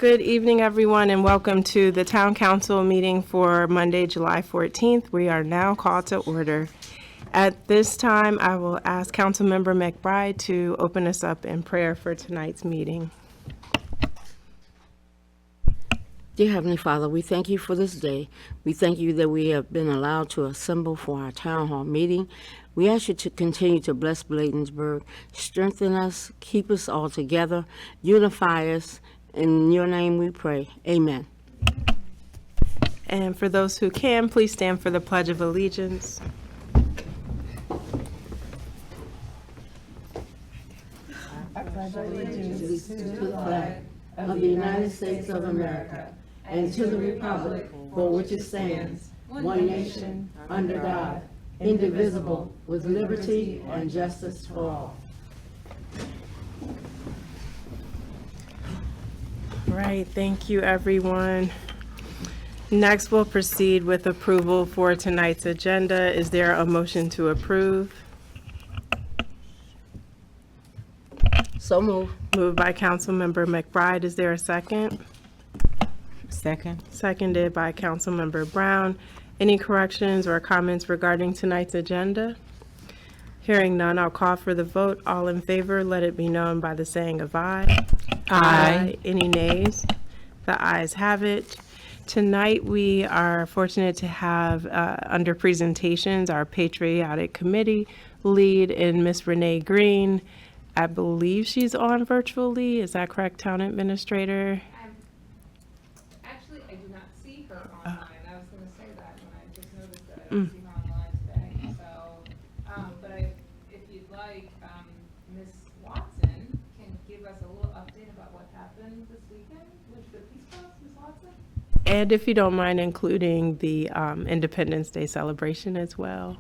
Good evening, everyone, and welcome to the Town Council meeting for Monday, July 14th. We are now called to order. At this time, I will ask Councilmember McBride to open us up in prayer for tonight's meeting. Dear Heavenly Father, we thank you for this day. We thank you that we have been allowed to assemble for our town hall meeting. We ask you to continue to bless Bladensburg, strengthen us, keep us all together, unify us. In your name we pray. Amen. And for those who can, please stand for the Pledge of Allegiance. I pledge allegiance to the flag of the United States of America and to the republic for which it stands, one nation, under God, indivisible, with liberty and justice for all. Right, thank you, everyone. Next, we'll proceed with approval for tonight's agenda. Is there a motion to approve? So move. Moved by Councilmember McBride. Is there a second? Second. Seconded by Councilmember Brown. Any corrections or comments regarding tonight's agenda? Hearing none, I'll call for the vote. All in favor, let it be known by the saying of aye. Aye. Any nays? The ayes have it. Tonight, we are fortunate to have, under presentations, our Patriotic Committee lead in Miss Renee Green. I believe she's on virtually. Is that correct, Town Administrator? Actually, I do not see her online. I was going to say that when I just noticed that I don't see her online today. So, but if you'd like, Ms. Watson can give us a little update about what happened this weekend with the Peace Cross, Ms. Watson? And if you don't mind including the Independence Day celebration as well.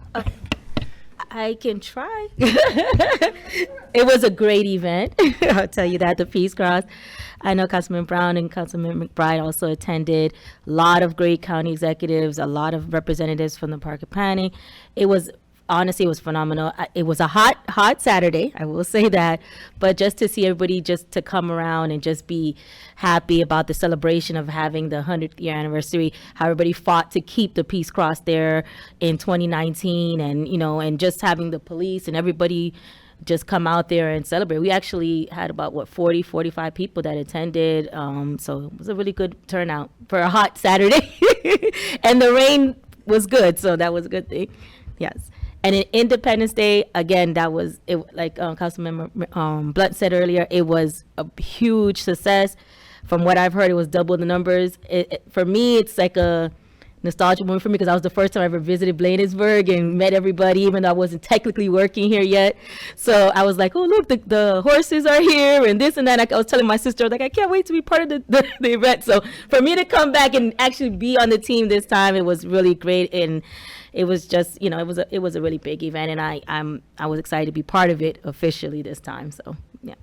I can try. It was a great event. I'll tell you that, the Peace Cross. I know Councilman Brown and Councilman McBride also attended. A lot of great county executives, a lot of representatives from the Park and Planning. Honestly, it was phenomenal. It was a hot Saturday, I will say that. But just to see everybody just to come around and just be happy about the celebration of having the 100th year anniversary, how everybody fought to keep the Peace Cross there in 2019, and, you know, and just having the police and everybody just come out there and celebrate. We actually had about, 45 people that attended. So it was a really good turnout for a hot Saturday. And the rain was good, so that was a good thing. Yes. And in Independence Day, again, that was, like Councilmember Blunt said earlier, it was a huge success. From what I've heard, it was double the numbers. For me, it's like a nostalgia moment for me because that was the first time I ever visited Bladensburg and met everybody, even though I wasn't technically working here yet. So I was like, oh, look, the horses are here and this and that. I was telling my sister, like, I can't wait to be part of the event. So for me to come back and actually be on the team this time, it was really great. And it was just, you know, it was a really big event, and I was excited to be part of it officially this time. So, yeah.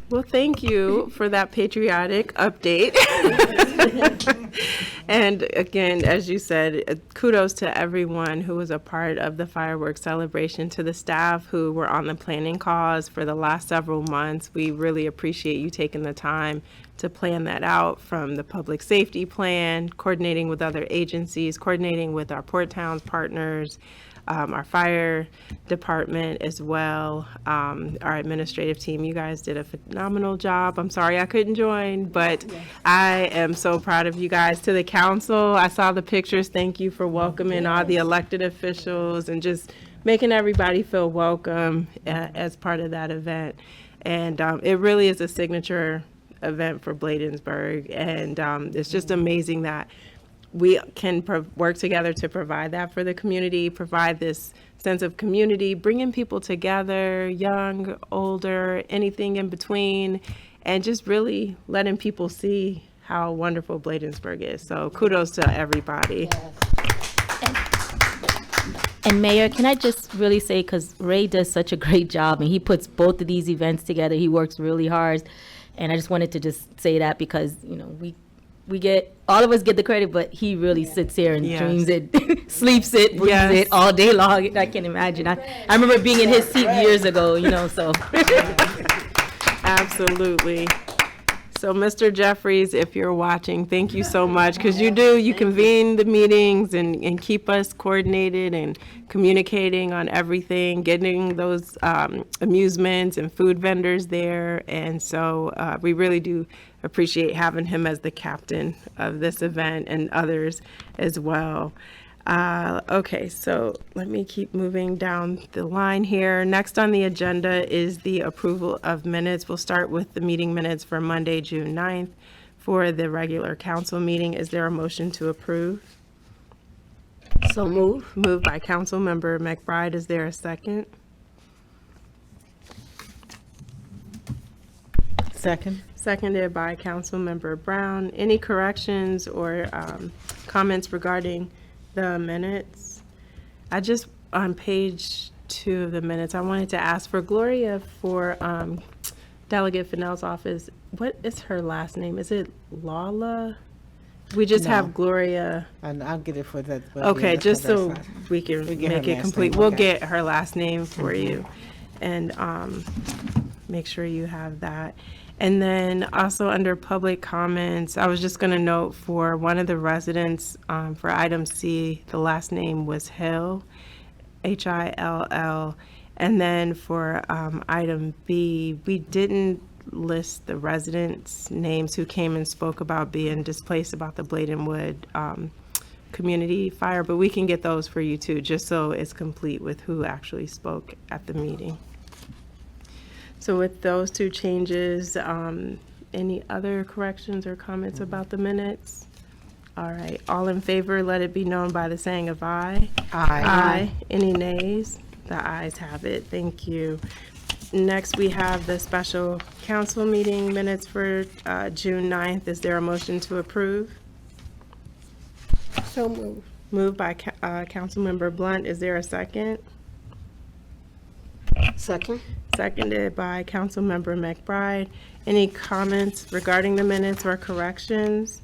Well, thank you for that patriotic update. And again, as you said, kudos to everyone who was a part of the fireworks celebration, to the staff who were on the planning calls for the last several months. We really appreciate you taking the time to plan that out, from the public safety plan, coordinating with other agencies, coordinating with our Port Towns partners, our fire department as well, our administrative team. You guys did a phenomenal job. I'm sorry I couldn't join, but I am so proud of you guys. To the council, I saw the pictures. Thank you for welcoming all the elected officials and just making everybody feel welcome as part of that event. And it really is a signature event for Bladensburg, and it's just amazing that we can work together to provide that for the community, provide this sense of community, bringing people together, young, older, anything in between, and just really letting people see how wonderful Bladensburg is. So kudos to everybody. And Mayor, can I just really say, because Ray does such a great job, and he puts both of these events together. He works really hard. And I just wanted to just say that because, you know, we get, all of us get the credit, but he really sits here and dreams it, sleeps it, breathes it all day long. I can imagine. I remember being in his seat years ago, you know, so. Absolutely. So, Mr. Jeffries, if you're watching, thank you so much, because you convene the meetings and keep us coordinated and communicating on everything, getting those amusements and food vendors there. And so we really do appreciate having him as the captain of this event and others as well. Okay, so let me keep moving down the line here. Next on the agenda is the approval of minutes. We'll start with the meeting minutes for Monday, June 9th for the regular council meeting. Is there a motion to approve? So move. Moved by Councilmember McBride. Is there a second? Second. Seconded by Councilmember Brown. Any corrections or comments regarding the minutes? I just, on page 2 of the minutes, I wanted to ask for Gloria for Delegate Fennell's office. What is her last name? Is it Lala? We just No. have Gloria. And I'll get it for that. Okay, just so we can We get her make it last complete. name, We'll okay. get her last name for you and make sure you have that. And then also under public comments, I was just going to note for one of the residents for item C, the last name was Hill, Hill. And then for item B, we didn't list the residents' names who came and spoke about being displaced about the Bladenwood community fire, but we can get those for you too, just so it's complete with who actually spoke at the meeting. So with those 2 changes, any other corrections or comments about the minutes? All right, all in favor, let it be known by the saying of aye. Aye. Any nays? The ayes have it. Thank you. Next, we have the special council meeting minutes for June 9th. Is there a motion to approve? So move. Moved by Councilmember Blunt. Is there a second? Second. Seconded by Councilmember McBride. Any comments regarding the minutes or corrections?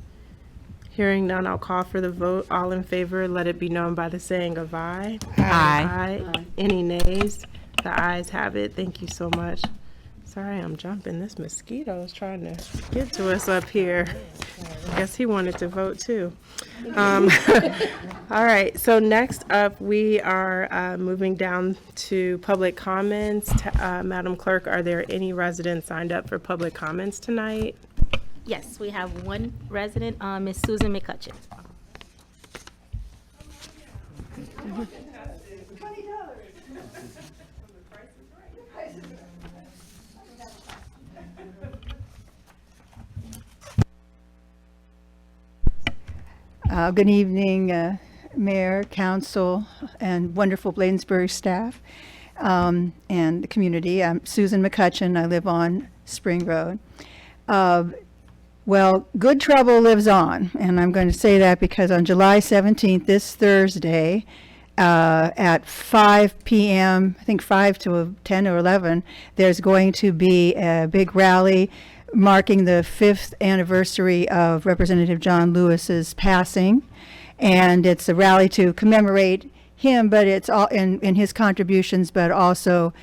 Hearing none, I'll call for the vote. All in favor, let it be known by the saying of aye. Aye. Aye. Any nays? The ayes have it. Thank you so much. Sorry, I'm jumping. This mosquito is trying to get to us up here. Guess he wanted to vote too. All right, so next up, we are moving down to public comments. Madam Clerk, are there any residents signed up for public comments tonight? Yes, we have one resident, Ms. Susan McCutcheon. Good evening, Mayor, Council, and wonderful Bladensburg staff and the community. I'm Susan McCutcheon. I live on Spring Road. Well, good trouble lives on, and I'm going to say that because on July 17th, this Thursday, at 5 p.m., I think 5 to 10 or 11, there's going to be a big rally marking the 5th anniversary of Representative John Lewis's passing. And it's a rally to commemorate him, but it's all in his contributions, but also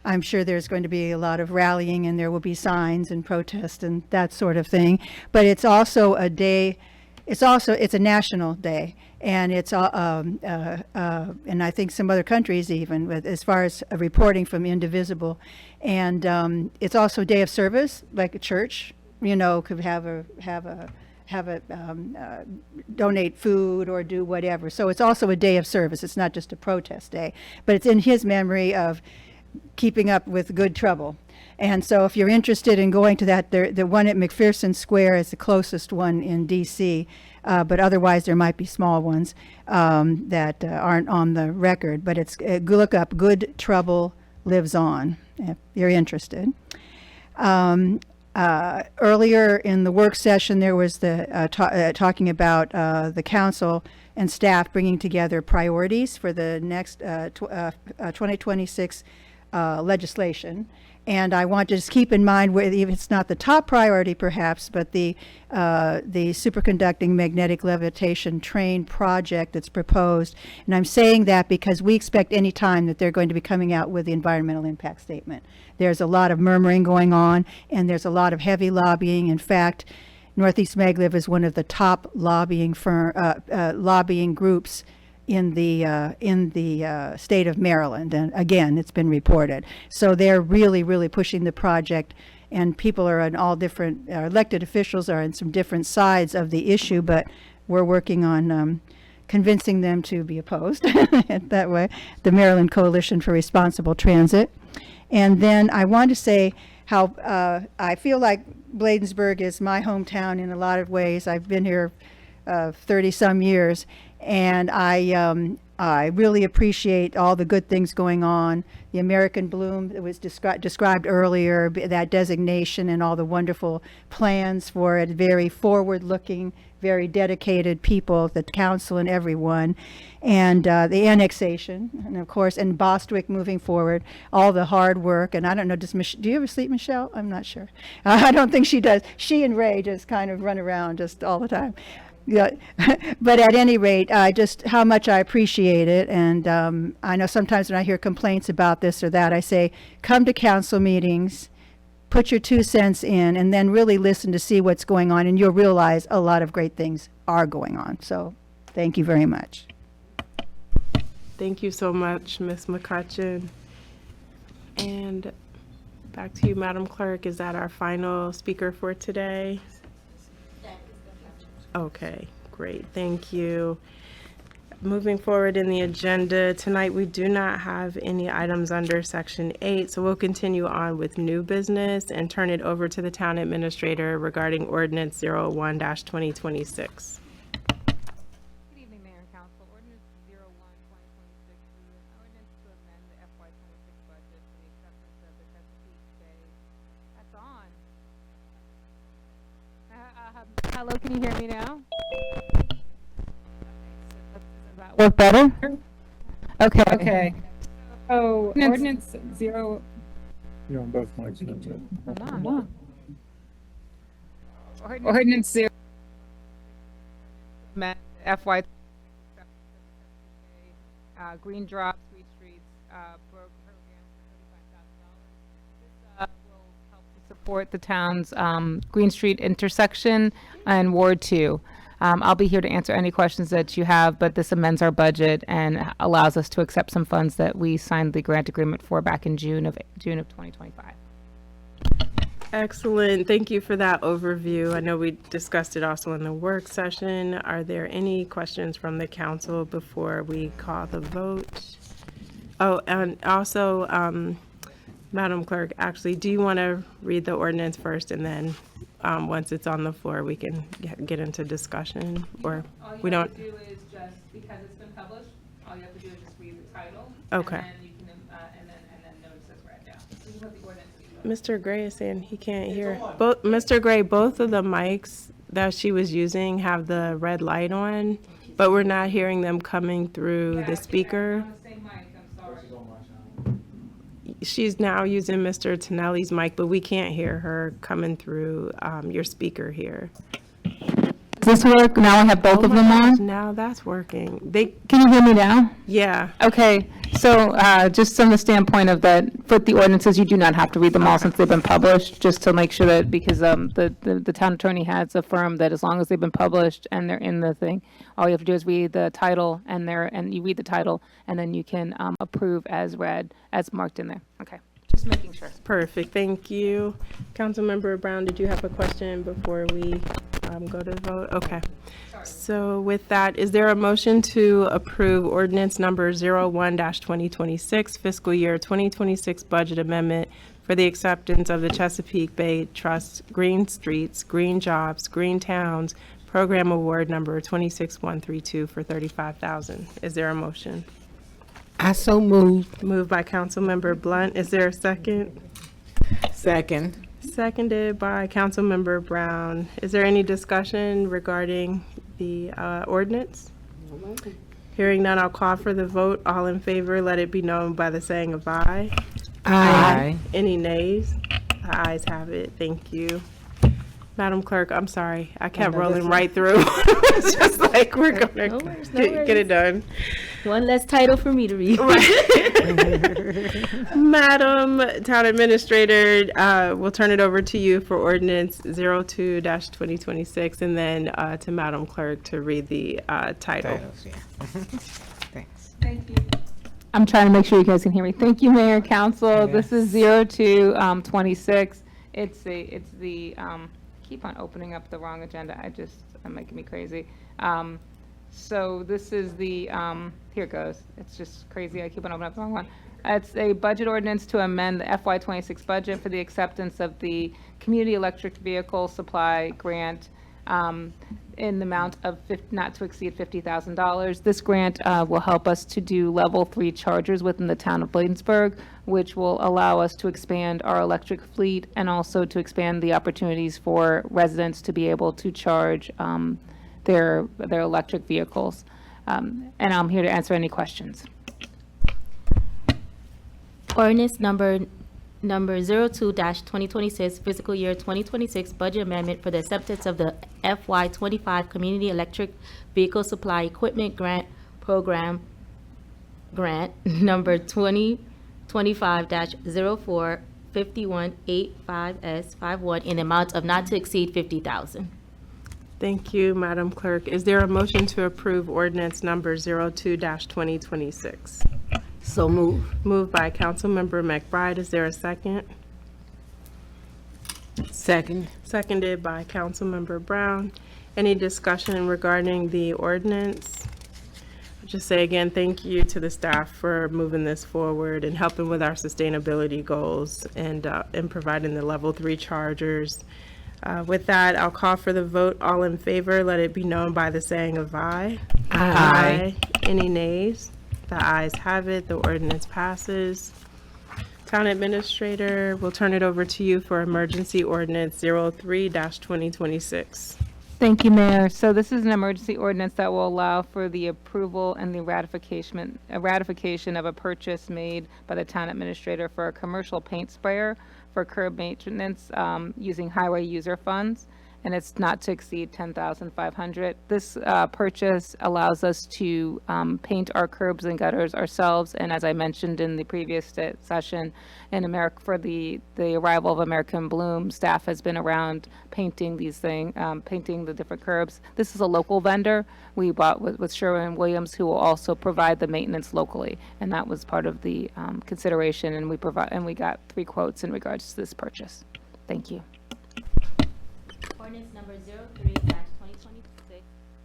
I'm sure there's going to be a lot of rallying and there will be signs and protests and that sort of thing. But it's also a day, it's a national day. And it's, and I think some other countries even, with, as far as reporting from Indivisible. And it's also a day of service, like a church, you know, could have a donate food or do whatever. So it's also a day of service. It's not just a protest day, but it's in his memory of keeping up with good trouble. And so if you're interested in going to that, the one at McPherson Square is the closest one in DC, but otherwise there might be small ones that aren't on the record. But it's look up Good Trouble Lives On if you're interested. Earlier in the work session, there was the talking about the council and staff bringing together priorities for the next 2026 legislation. And I want to just keep in mind, if it's not the top priority perhaps, but the superconducting magnetic levitation train project that's proposed. And I'm saying that because we expect any time that they're going to be coming out with the environmental impact statement. There's a lot of murmuring going on, and there's a lot of heavy lobbying. In fact, Northeast Maglev is one of the top lobbying groups in the state of Maryland, and again, it's been reported. So they're really, really pushing the project, and people are on all different, elected officials are on some different sides of the issue, but we're working on convincing them to be opposed that way, the Maryland Coalition for Responsible Transit. And then I want to say how I feel like Bladensburg is my hometown in a lot of ways. I've been here 30-some years, and I really appreciate all the good things going on. The American Bloom that was described earlier, that designation and all the wonderful plans for it, very forward-looking, very dedicated people, the council and everyone, and the annexation, and of course, and Bostwick moving forward, all the hard work. And I don't know, do you ever sleep, Michelle? I'm not sure. I don't think she does. She and Ray just kind of run around just all the time. Yeah, but at any rate, just how much I appreciate it. And I know sometimes when I hear complaints about this or that, I say, come to council meetings, put your 2 cents in, and then really listen to see what's going on, and you'll realize a lot of great things are going on. So thank you very much. Thank you so much, Ms. McCutcheon. And back to you, Madam Clerk. Is that our final speaker for today? Okay, great, thank you. Moving forward in the agenda, tonight we do not have any items under Section 8, so we'll continue on with new business and turn it over to the Town Administrator regarding Ordinance 01-2026. Good evening, Mayor and Council. Ordinance 01-2026 is an ordinance to amend the FY26 budget for the acceptance of the Chesapeake Bay. That's on. Hello, can you hear me now? Work better? Okay. Okay. So ordinance 0. You're on both mics. Hold on. Ordinance 0. FY. Green Drops, Sweet Streets, program for $35,000. This will help to support the town's Green Street intersection and Ward 2. I'll be here to answer any questions that you have, but this amends our budget and allows us to accept some funds that we signed the grant agreement for back in June of 2025. Excellent, thank you for that overview. I know we discussed it also in the work session. Are there any questions from the council before we call the vote? Oh, and also, Madam Clerk, actually, do you want to read the ordinance first, and then once it's on the floor, we can get into discussion, or we don't? All you have to do is just, because it's been published, all you have to do is just read the title. Okay. And then you can, and then notice it's read down. You can put the ordinance. Mr. Gray is saying he can't hear. Mr. Gray, both of the mics that she was using have the red light on, but we're not hearing them coming through the speaker. On the same mic, I'm sorry. She's now using Mr. Tonelli's mic, but we can't hear her coming through your speaker here. Does this work? Now I have both of them on? Now that's working. Can you hear me now? Yeah. Okay, so just from the standpoint of that, with the ordinances, you do not have to read them all since they've been published, just to make sure that, because the town attorney has affirmed that as long as they've been published and they're in the thing, all you have to do is read the title, and you read the title, and then you can approve as read, as marked in there. Okay, just making sure. Perfect, thank you. Councilmember Brown, did you have a question before we go to the vote? Okay. So with that, is there a motion to approve ordinance number 01-2026 fiscal year 2026 budget amendment for the acceptance of the Chesapeake Bay Trust Green Streets, Green Jobs, Green Towns Program Award number 26132 for $35,000? Is there a motion? I so moved. Moved by Councilmember Blunt. Is there a second? Second. Seconded by Councilmember Brown. Is there any discussion regarding the ordinance? Hearing none, I'll call for the vote. All in favor, let it be known by the saying of aye. Aye. Any nays? The ayes have it. Thank you. Madam Clerk, I'm sorry. I kept rolling right through. It's just like we're gonna No worries, no get it done. One less title for me to read. Madam Town Administrator, we'll turn it over to you for ordinance 02-2026, and then to Madam Clerk to read the title. Titles, yeah. Thanks. Thank you. I'm trying to make sure you guys can hear me. Thank you, Mayor, Council. This is 02-26. It's the, keep on opening up the wrong agenda. I'm making me crazy. So this is the, here it goes. It's just crazy. I keep on opening up the wrong one. It's a budget ordinance to amend the FY26 budget for the acceptance of the Community Electric Vehicle Supply Grant in the amount of not to exceed $50,000. This grant will help us to do level 3 chargers within the town of Bladensburg, which will allow us to expand our electric fleet and also to expand the opportunities for residents to be able to charge their electric vehicles. And I'm here to answer any questions. Ordinance number 02-2026, fiscal year 2026 budget amendment for the acceptance of the FY25 Community Electric Vehicle Supply Equipment Grant Program Grant number 2025-045185S51 in the amount of not to exceed $50,000. Thank you, Madam Clerk. Is there a motion to approve ordinance number 02-2026? So move. Moved by Councilmember McBride. Is there a second? Second. Seconded by Councilmember Brown. Any discussion regarding the ordinance? I'll just say again, thank you to the staff for moving this forward and helping with our sustainability goals and providing the level 3 chargers. With that, I'll call for the vote. All in favor, let it be known by the saying of aye. Aye. Any nays? The ayes have it. The ordinance passes. Town Administrator, we'll turn it over to you for emergency ordinance 03-2026. Thank you, Mayor. So this is an emergency ordinance that will allow for the approval and the ratification of a purchase made by the town administrator for a commercial paint sprayer for curb maintenance using highway user funds, and it's not to exceed $10,500. This purchase allows us to paint our curbs and gutters ourselves, and as I mentioned in the previous session, in America, for the arrival of American Bloom, staff has been around painting these things, painting the different curbs. This is a local vendor we bought with Sherwin-Williams, who will also provide the maintenance locally, and that was part of the consideration, and we got 3 quotes in regards to this purchase. Thank you. Ordinance number 03-2026,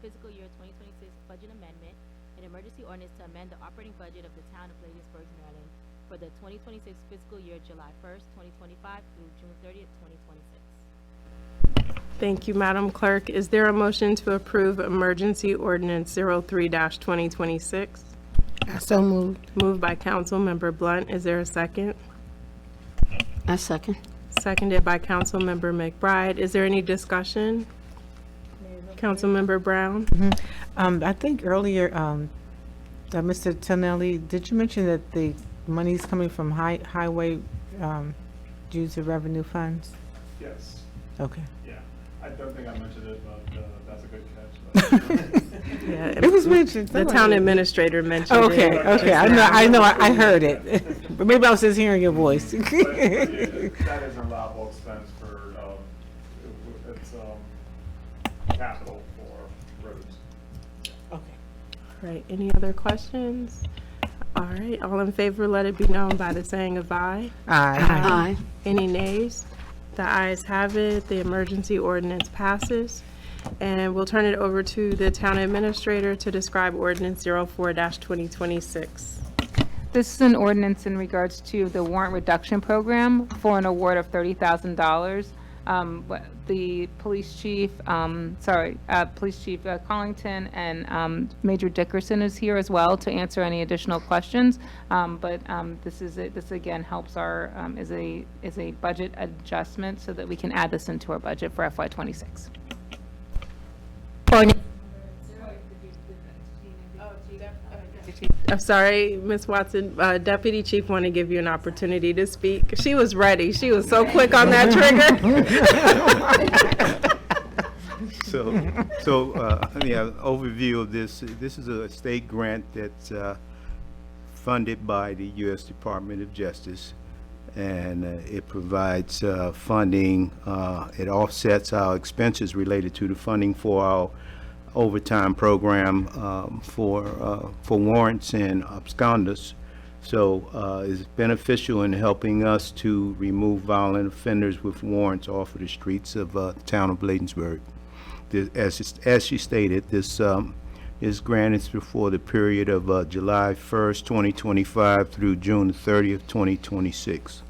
fiscal year 2026 budget amendment, an emergency ordinance to amend the operating budget of the town of Bladensburg, Maryland for the 2026 fiscal year July 1st, 2025 through June 30th, 2026. Thank you, Madam Clerk. Is there a motion to approve emergency ordinance 03-2026? I so moved. Moved by Councilmember Blunt. Is there a second? I second. Seconded by Councilmember McBride. Is there any discussion? Councilmember Brown? I think earlier, Mr. Tonelli, did you mention that the money's coming from highway user revenue funds? Yes, Okay. yeah. I don't think I mentioned it, but that's a good catch. Yeah, It was mentioned. the town administrator mentioned it. Okay, okay. I heard it. But maybe I was just hearing your voice. But yeah, that is an allowable expense for, it's capital for roads. Okay. Right, any other questions? All right, all in favor, let it be known by the saying of aye. Aye. Aye. Any nays? The ayes have it. The emergency ordinance passes. And we'll turn it over to the town administrator to describe ordinance 04-2026. This is an ordinance in regards to the warrant reduction program for an award of $30,000. The police chief, Police Chief Collington and Major Dickerson is here as well to answer any additional questions. This again helps our, is a budget adjustment so that we can add this into our budget for FY26. Ordinance. I'm sorry, Ms. Watson, Deputy Chief want to give you an opportunity to speak. She was ready. She was so quick on that trigger. Yeah, overview of this. This is a state grant that's funded by the U.S. Department of Justice, and it provides funding. It offsets our expenses related to the funding for our overtime program for warrants and absconders. So it's beneficial in helping us to remove violent offenders with warrants off of the streets of the town of Bladensburg. As she stated, this grant is for the period of July 1st, 2025 through June 30th, 2026.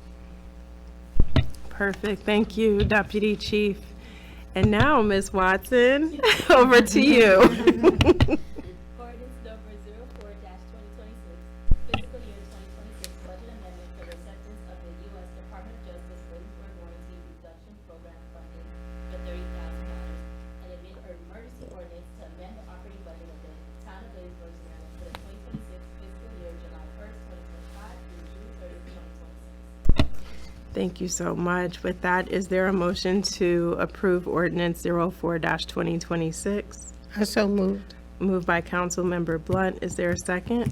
Perfect. Thank you, Deputy Chief. And now, Ms. Watson, over to you. Ordinance number 04-2026, fiscal year 2026 budget amendment for the acceptance of the U.S. Department of Justice Bladensburg Warranty Reduction Program funding for $30,000. An emergency ordinance to amend the operating budget of the town of Bladensburg, Maryland for the 2026 fiscal year, July 1st, 2025 through June 30th, 2026. Thank you so much. With that, is there a motion to approve ordinance 04-2026? I so moved. Moved by Councilmember Blunt. Is there a second?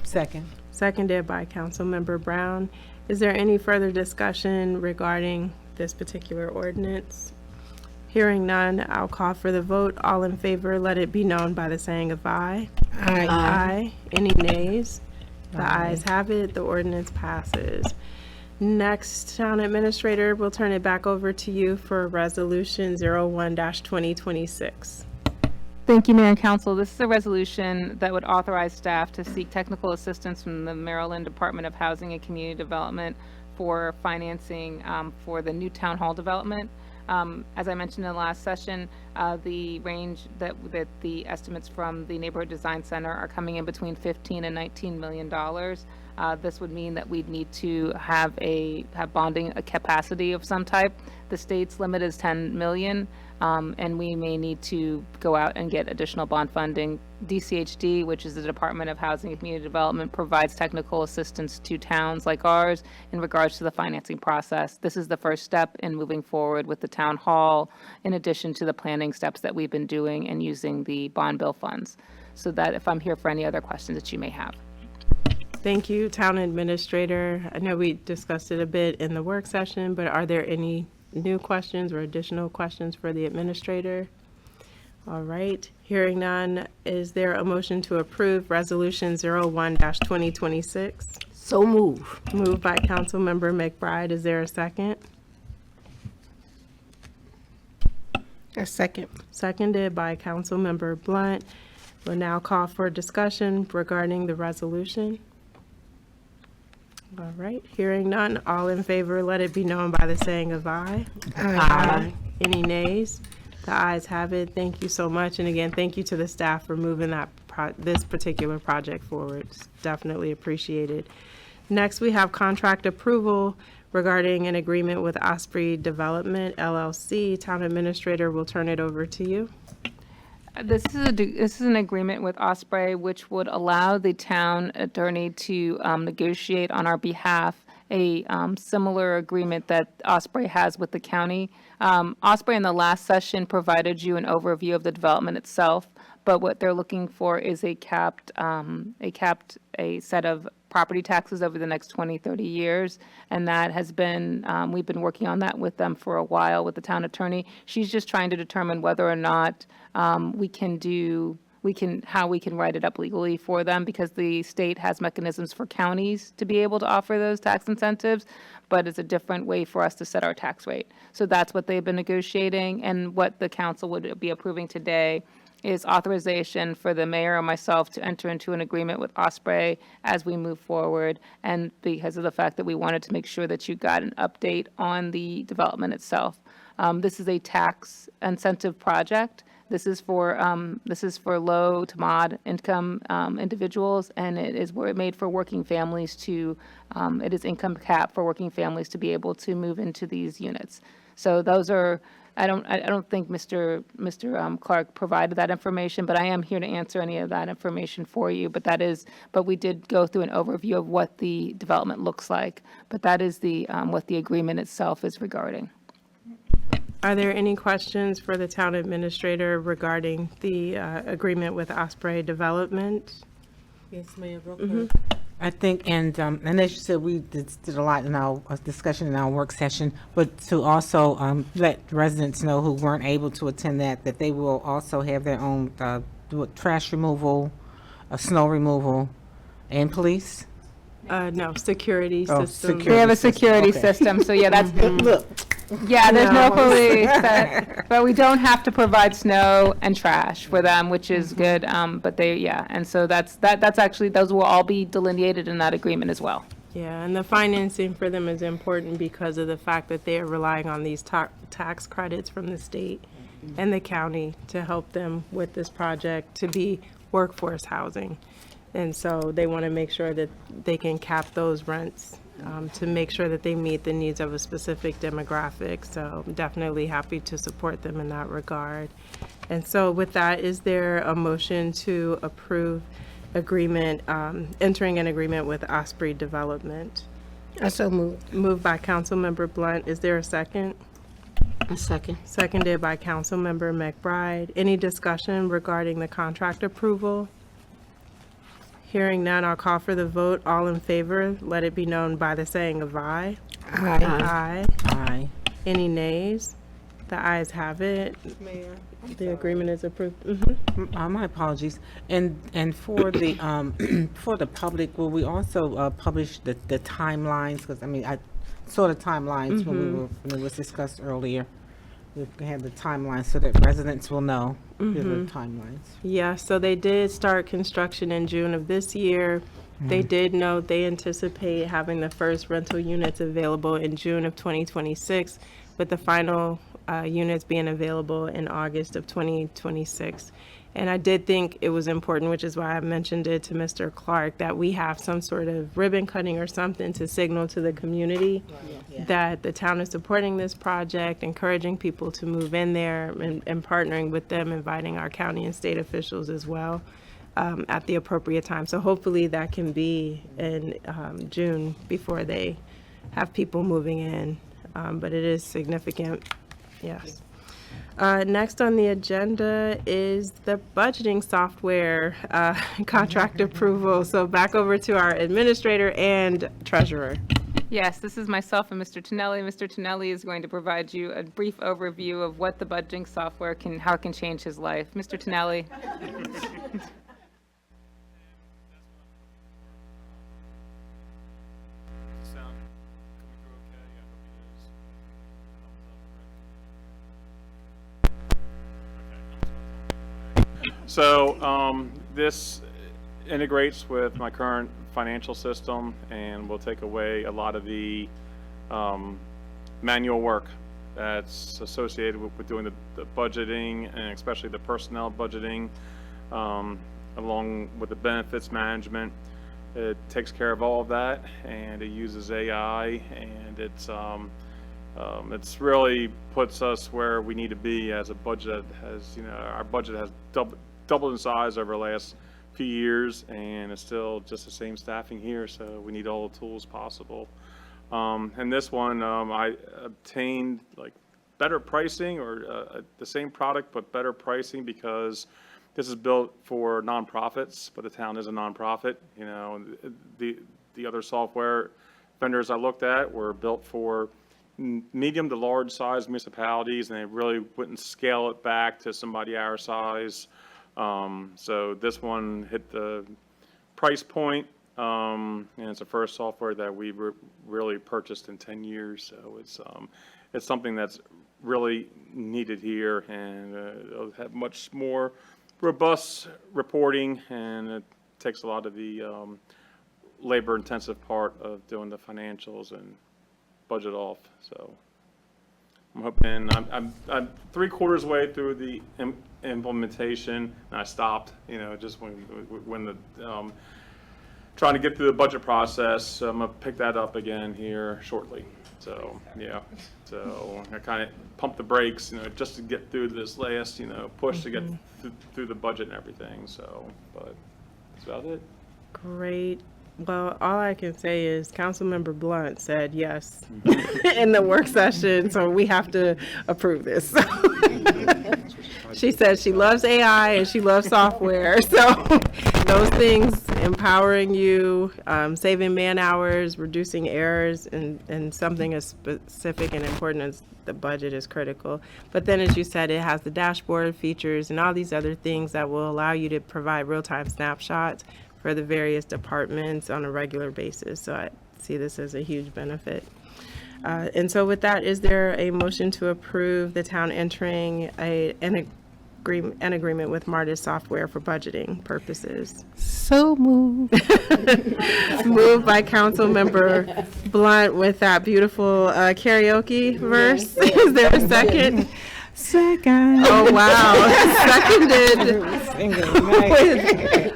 Second. Seconded by Councilmember Brown. Is there any further discussion regarding this particular ordinance? Hearing none, I'll call for the vote. All in favor, let it be known by the saying of aye. Aye. Aye. Any nays? The ayes have it. The ordinance passes. Next, Town Administrator, we'll turn it back over to you for Resolution 01-2026. Thank you, Mayor and Council. This is a resolution that would authorize staff to seek technical assistance from the Maryland Department of Housing and Community Development for financing for the new town hall development. As I mentioned in the last session, the range that the estimates from the Neighborhood Design Center are coming in between $15 and $19 million. This would mean that we'd need to have bonding a capacity of some type. The state's limit is 10 million, and we may need to go out and get additional bond funding. DCHD, which is the Department of Housing and Community Development, provides technical assistance to towns like ours in regards to the financing process. This is the first step in moving forward with the town hall, in addition to the planning steps that we've been doing and using the bond bill funds. So that if I'm here for any other questions that you may have. Thank you, Town Administrator. I know we discussed it a bit in the work session, but are there any new questions or additional questions for the Administrator? All right, hearing none, is there a motion to approve Resolution 01-2026? So move. Moved by Councilmember McBride. Is there a second? A second. Seconded by Councilmember Blunt. We'll now call for discussion regarding the resolution. All right, hearing none, all in favor, let it be known by the saying of aye. Aye. Any nays? The ayes have it. Thank you so much. And again, thank you to the staff for moving this particular project forward. It's definitely appreciated. Next, we have contract approval regarding an agreement with Osprey Development LLC. Town Administrator, will turn it over to you. This is an agreement with Osprey, which would allow the town attorney to negotiate on our behalf a similar agreement that Osprey has with the county. Osprey in the last session provided you an overview of the development itself, but what they're looking for is a set of property taxes over the next 20, 30 years. And that has been, we've been working on that with them for a while with the town attorney. She's just trying to determine whether or not how we can write it up legally for them, because the state has mechanisms for counties to be able to offer those tax incentives, but it's a different way for us to set our tax rate. So that's what they've been negotiating, and what the council would be approving today is authorization for the mayor and myself to enter into an agreement with Osprey as we move forward. And because of the fact that we wanted to make sure that you got an update on the development itself. This is a tax incentive project. This is for low to mod income individuals, and it is made for working families to, it is income cap for working families to be able to move into these units. So those are I don't think Mr. Clark provided that information, but I am here to answer any of that information for you. But we did go through an overview of what the development looks like. But that is what the agreement itself is regarding. Are there any questions for the town administrator regarding the agreement with Osprey Development? Yes, Mayor, real quick. I think, and as you said, we did a lot in our discussion in our work session, but to also let residents know who weren't able to attend that they will also have their own trash removal, snow removal, and police. No, security Oh, system. security. We have a security Okay. system, so yeah, that's, Look, yeah, there's no No. police, but we don't have to provide snow and trash for them, which is good, but and so that's actually, those will all be delineated in that agreement as well. Yeah, and the financing for them is important because of the fact that they are relying on these tax credits from the state and the county to help them with this project to be workforce housing. And so they want to make sure that they can cap those rents to make sure that they meet the needs of a specific demographic. So I'm definitely happy to support them in that regard. And so with that, is there a motion to approve entering an agreement with Osprey Development? I so moved. Moved by Councilmember Blunt. Is there a second? A second. Seconded by Councilmember McBride. Any discussion regarding the contract approval? Hearing none, I'll call for the vote. All in favor, let it be known by the saying of aye. Aye. Aye. aye. Any nays? The ayes have it. Mayor. The agreement is approved. Mhm. My apologies. And for the for the public, will we also publish the timelines? Because I mean, I saw the timelines when it was discussed earlier. We have the timelines so that residents will know the timelines. Yeah, so they did start construction in June of this year. They did note they anticipate having the first rental units available in June of 2026, with the final units being available in August of 2026. And I did think it was important, which is why I mentioned it to Mr. Clark, that we have some sort of ribbon cutting or something to signal to the community that the town is supporting this project, encouraging people to move in there and partnering with them, inviting our county and state officials as well at the appropriate time. So hopefully that can be in June before they have people moving in. But it is significant, yes. Next on the agenda is the budgeting software contract approval. So back over to our administrator and treasurer. Yes, this is myself and Mr. Tonelli. Mr. Tonelli is going to provide you a brief overview of what the budgeting software how it can change his life. Mr. Tonelli. So this integrates with my current financial system and will take away a lot of the manual work that's associated with doing the budgeting, and especially the personnel budgeting, along with the benefits management. It takes care of all of that, and it uses AI, and it's really puts us where we need to be as a budget. Our budget has doubled in size over the last few years, and it's still just the same staffing here, so we need all the tools possible. And this one, I obtained like better pricing, or the same product but better pricing, because this is built for nonprofits, but the town is a nonprofit. The other software vendors I looked at were built for medium to large size municipalities, and they really wouldn't scale it back to somebody our size. So this one hit the price point, and it's the first software that we really purchased in 10 years. So it's something that's really needed here, and it'll have much more robust reporting, and it takes a lot of the labor intensive part of doing the financials and budget off. So I'm hoping I'm 3/4 way through the implementation, and I stopped, just when the trying to get through the budget process. So I'm gonna pick that up again here shortly. So, yeah, so I kind of pumped the brakes, just to get through this last, push to get through the budget and everything, so, but that's about it. Great. Well, all I can say is Councilmember Blunt said yes in the work session, so we have to approve this. She said she loves AI and she loves software, so those things, empowering you, saving man hours, reducing errors, and something as specific and important as the budget is critical. But then, as you said, it has the dashboard features and all these other things that will allow you to provide real-time snapshots for the various departments on a regular basis. So I see this as a huge benefit. And so with that, is there a motion to approve the town entering an agreement with Martis Software for budgeting purposes? So moved. Moved by Councilmember Blunt with that beautiful karaoke verse. Is there a second? Second. Oh, wow. Seconded with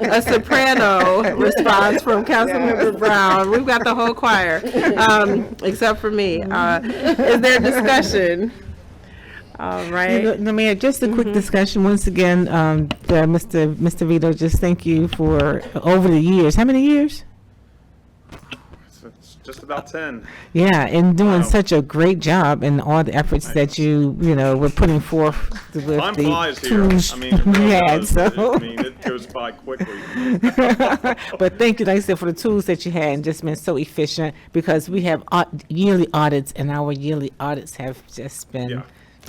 a soprano response from Councilmember Brown. We've got the whole choir, except for me. Is there discussion? All right. No, Mayor, just a quick discussion. Once again, Mr. Vito, just thank you for over the years. How many years? It's just about 10. Yeah, and doing Wow. such a great job and all the efforts that you were putting forth with Time the flies here. tools I mean, it really we had, does. so. It goes by quickly. But thank you, like I said, for the tools that you had and just been so efficient, because we have yearly audits and our yearly audits have just been Yeah.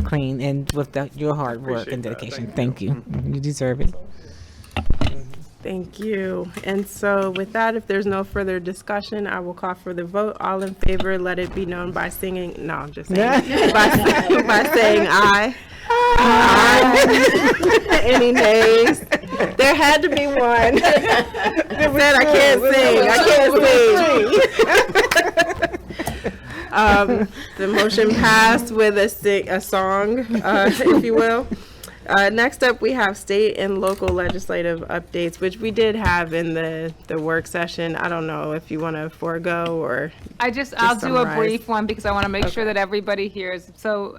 clean, and with your hard work Appreciate and that. dedication. Thank you. Thank you. You deserve it. Thank you. And so with that, if there's no further discussion, I will call for the vote. All in favor, let it be known by singing, no, I'm just saying, by saying aye. Aye. Any nays? There had to be one. Said I can't sing. The motion passed with a song, if you will. Next up, we have state and local legislative updates, which we did have in the work session. I don't know if you want to forego or I'll do a summarize. brief one because I want to make sure that everybody hears. So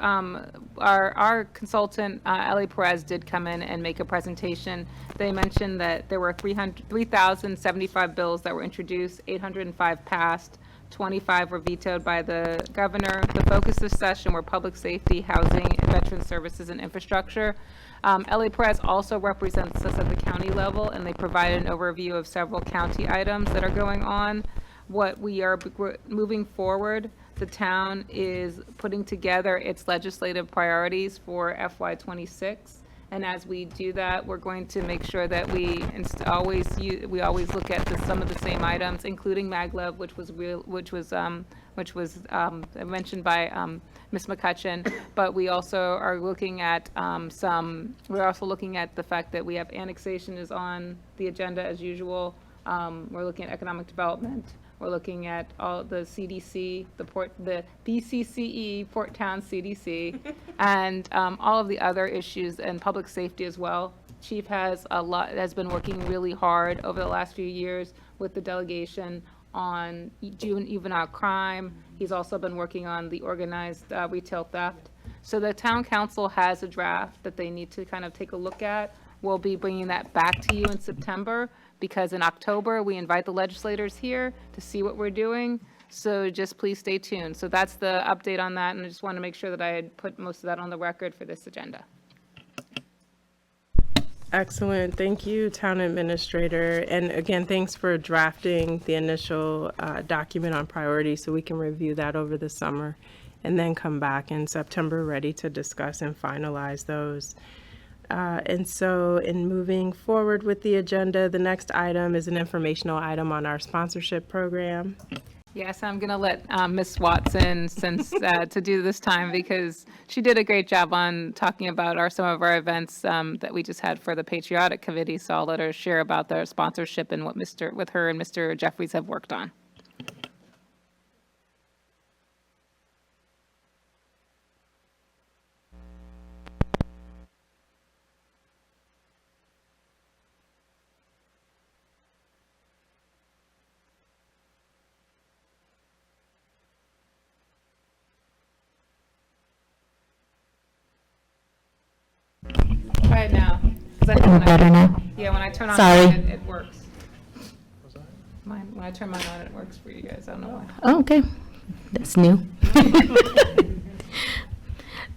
our consultant, Ellie Perez, did come in and make a presentation. They mentioned that there were 3,075 bills that were introduced, 805 passed, 25 were vetoed by the governor. The focus of the session were public safety, housing, veteran services, and infrastructure. Ellie Perez also represents us at the county level, and they provided an overview of several county items that are going on. What we're moving forward, the town is putting together its legislative priorities for FY26. And as we do that, we're going to make sure that we always look at some of the same items, including maglev, which was mentioned by Ms. McCutcheon. But we also are looking at we're also looking at the fact that we have annexation is on the agenda as usual. We're looking at economic development. We're looking at all the CDC, the BCCE, Port Town CDC, and all of the other issues and public safety as well. Chief has been working really hard over the last few years with the delegation on juvenile crime. He's also been working on the organized retail theft. So the town council has a draft that they need to kind of take a look at. We'll be bringing that back to you in September, because in October, we invite the legislators here to see what we're doing. So just please stay tuned. So that's the update on that, and I just want to make sure that I had put most of that on the record for this agenda. Excellent. Thank you, Town Administrator. And again, thanks for drafting the initial document on priorities so we can review that over the summer and then come back in September ready to discuss and finalize those. And so in moving forward with the agenda, the next item is an informational item on our sponsorship program. Yes, I'm going to let Ms. Watson to do this time, because she did a great job on talking about some of our events that we just had for the Patriotic Committee. So I'll let her share about their sponsorship and what her and Mr. Jeffries have worked on. try it now. 'Cause I think when Better now? Yeah, when I turn on Sorry. mine, it works. When I turn mine on, it works for you guys. I don't know why. Oh, okay, that's new.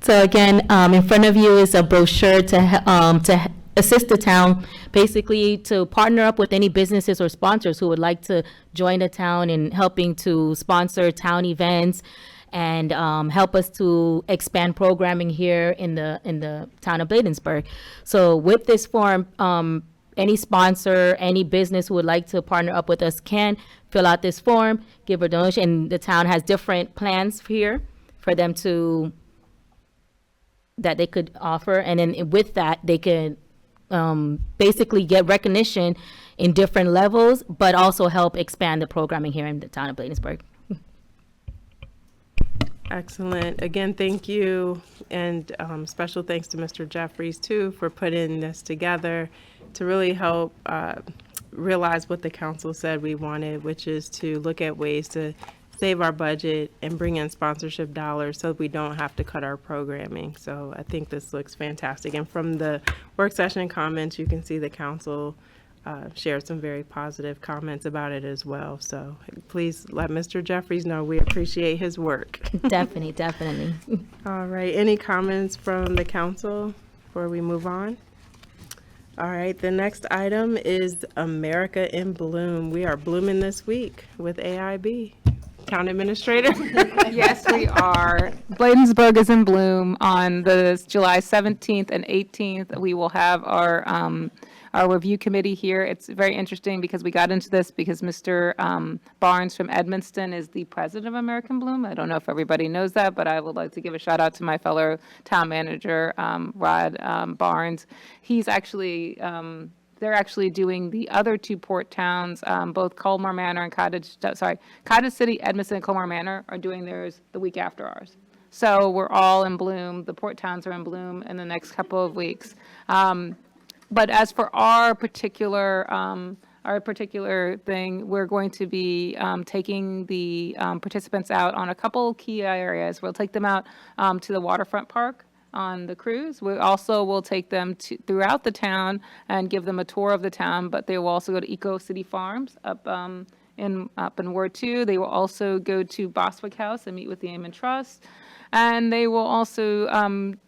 So again, in front of you is a brochure to assist the town, basically to partner up with any businesses or sponsors who would like to join the town in helping to sponsor town events and help us to expand programming here in the town of Bladensburg. So with this form, any sponsor, any business who would like to partner up with us can fill out this form, give a donation, and the town has different plans here for them to that they could offer, and then with that, they could basically get recognition in different levels, but also help expand the programming here in the town of Bladensburg. Excellent. Again, thank you, and special thanks to Mr. Jeffries, too, for putting this together to really help realize what the council said we wanted, which is to look at ways to save our budget and bring in sponsorship dollars so we don't have to cut our programming. So I think this looks fantastic. And from the work session comments, you can see the council shared some very positive comments about it as well. So please let Mr. Jeffries know we appreciate his work. Definitely. All right, any comments from the council before we move on? All right, the next item is America in Bloom. We are blooming this week with AIB. Town Administrator? Yes, we are. Bladensburg is in bloom. On the July 17th and 18th, we will have our review committee here. It's very interesting because we got into this because Mr. Barnes from Edmonston is the president of American Bloom. I don't know if everybody knows that, but I would like to give a shout out to my fellow town manager, Rod Barnes. He's actually they're actually doing the other two port towns, both Colmar Manor and Cottage City, Edmonston, and Colmar Manor are doing theirs the week after ours. So we're all in bloom. The port towns are in bloom in the next couple of weeks. But as for our particular thing, we're going to be taking the participants out on a couple key areas. We'll take them out to the waterfront park on the cruise. We also will take them throughout the town and give them a tour of the town, but they will also go to Eco City Farms up in Ward 2. They will also go to Boswick House and meet with the Amen Trust. And they will also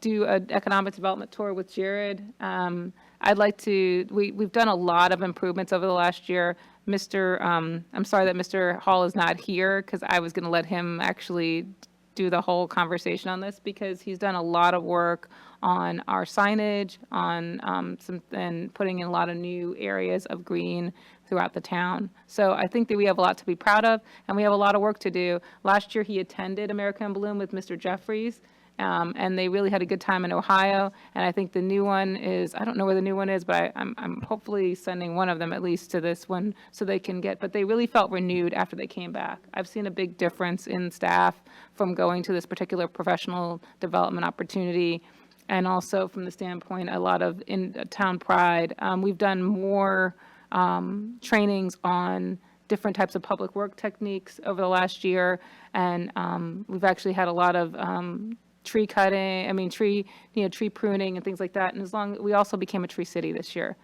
do an economic development tour with Jared. I'd like to, we've done a lot of improvements over the last year. I'm sorry that Mr. Hall is not here because I was going to let him actually do the whole conversation on this because he's done a lot of work on our signage, on and putting in a lot of new areas of green throughout the town. So I think that we have a lot to be proud of, and we have a lot of work to do. Last year, he attended American Bloom with Mr. Jeffries, and they really had a good time in Ohio. And I think the new one is, I don't know where the new one is, but I'm hopefully sending one of them at least to this one so they can get, but they really felt renewed after they came back. I've seen a big difference in staff from going to this particular professional development opportunity, and also from the standpoint, a lot of in-town pride. We've done more trainings on different types of public work techniques over the last year, and we've actually had a lot of tree pruning and things like that. And we also became a tree city this year.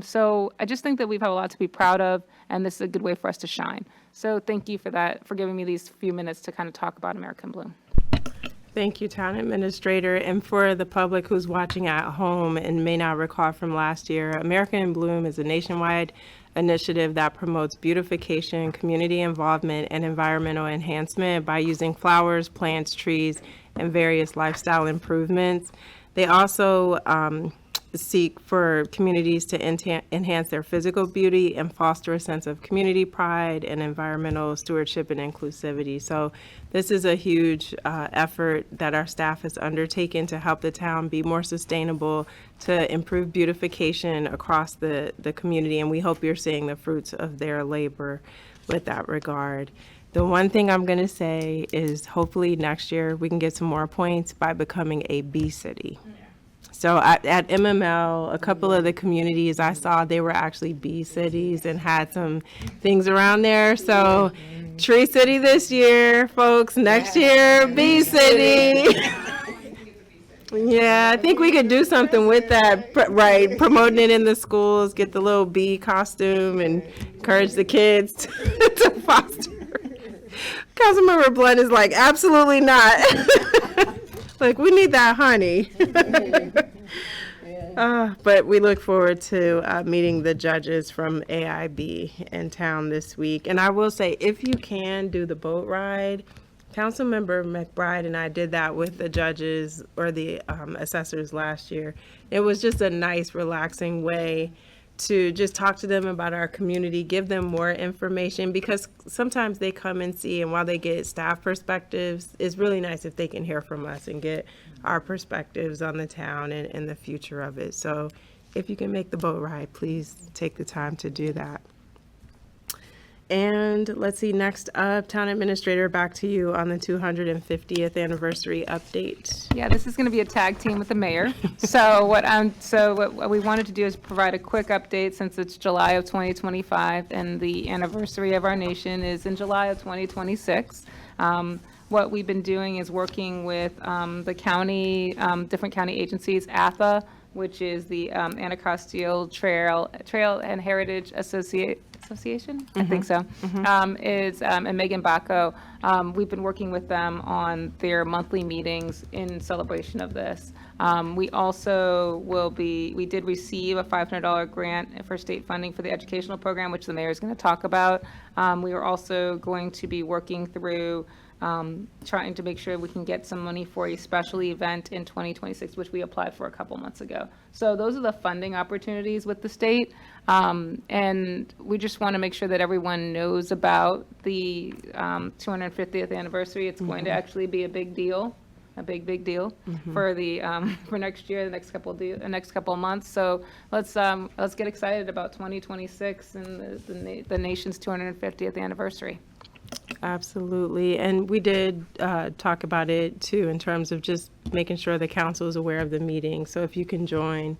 So I just think that we've had a lot to be proud of, and this is a good way for us to shine. So thank you for that, for giving me these few minutes to kind of talk about American Bloom. Thank you, Town Administrator. And for the public who's watching at home and may not recall from last year, America in Bloom is a nationwide initiative that promotes beautification, community involvement, and environmental enhancement by using flowers, plants, trees, and various lifestyle improvements. They also seek for communities to enhance their physical beauty and foster a sense of community pride and environmental stewardship and inclusivity. So this is a huge effort that our staff has undertaken to help the town be more sustainable, to improve beautification across the community, and we hope you're seeing the fruits of their labor with that regard. The one thing I'm going to say is hopefully next year we can get some more points by becoming a bee city. So at MML, a couple of the communities I saw, they were actually bee cities and had some things around there. So Tree City this year, folks, next year, bee city. Yeah, I think we could do something with that, right? Promoting it in the schools, get the little bee costume and encourage the kids to foster. Councilmember Blunt is like, absolutely not. Like, we need that honey. But we look forward to meeting the judges from AIB in town this week. And I will say, if you can do the boat ride, Councilmember McBride and I did that with the judges or the assessors last year. It was just a nice, relaxing way to just talk to them about our community, give them more information, because sometimes they come and see, and while they get staff perspectives, it's really nice if they can hear from us and get our perspectives on the town and the future of it. So if you can make the boat ride, please take the time to do that. And let's see, next up, Town Administrator, back to you on the 250th anniversary update. Yeah, this is going to be a tag team with the mayor. So what we wanted to do is provide a quick update since it's July of 2025 and the anniversary of our nation is in July of 2026. What we've been doing is working with the county, different county agencies, ATHA, which is the Anacostia Trail and Heritage Association, I think so, and Megan Bacco. We've been working with them on their monthly meetings in celebration of this. We also we did receive a $500 grant for state funding for the educational program, which the mayor is going to talk about. We are also going to be working through trying to make sure we can get some money for a special event in 2026, which we applied for a couple months ago. So those are the funding opportunities with the state. And we just want to make sure that everyone knows about the 250th anniversary. It's going to actually be a big deal, a big deal for the for next year, the next couple of months. So let's get excited about 2026 and the nation's 250th anniversary. Absolutely. And we did talk about it too in terms of just making sure the council is aware of the meeting. So if you can join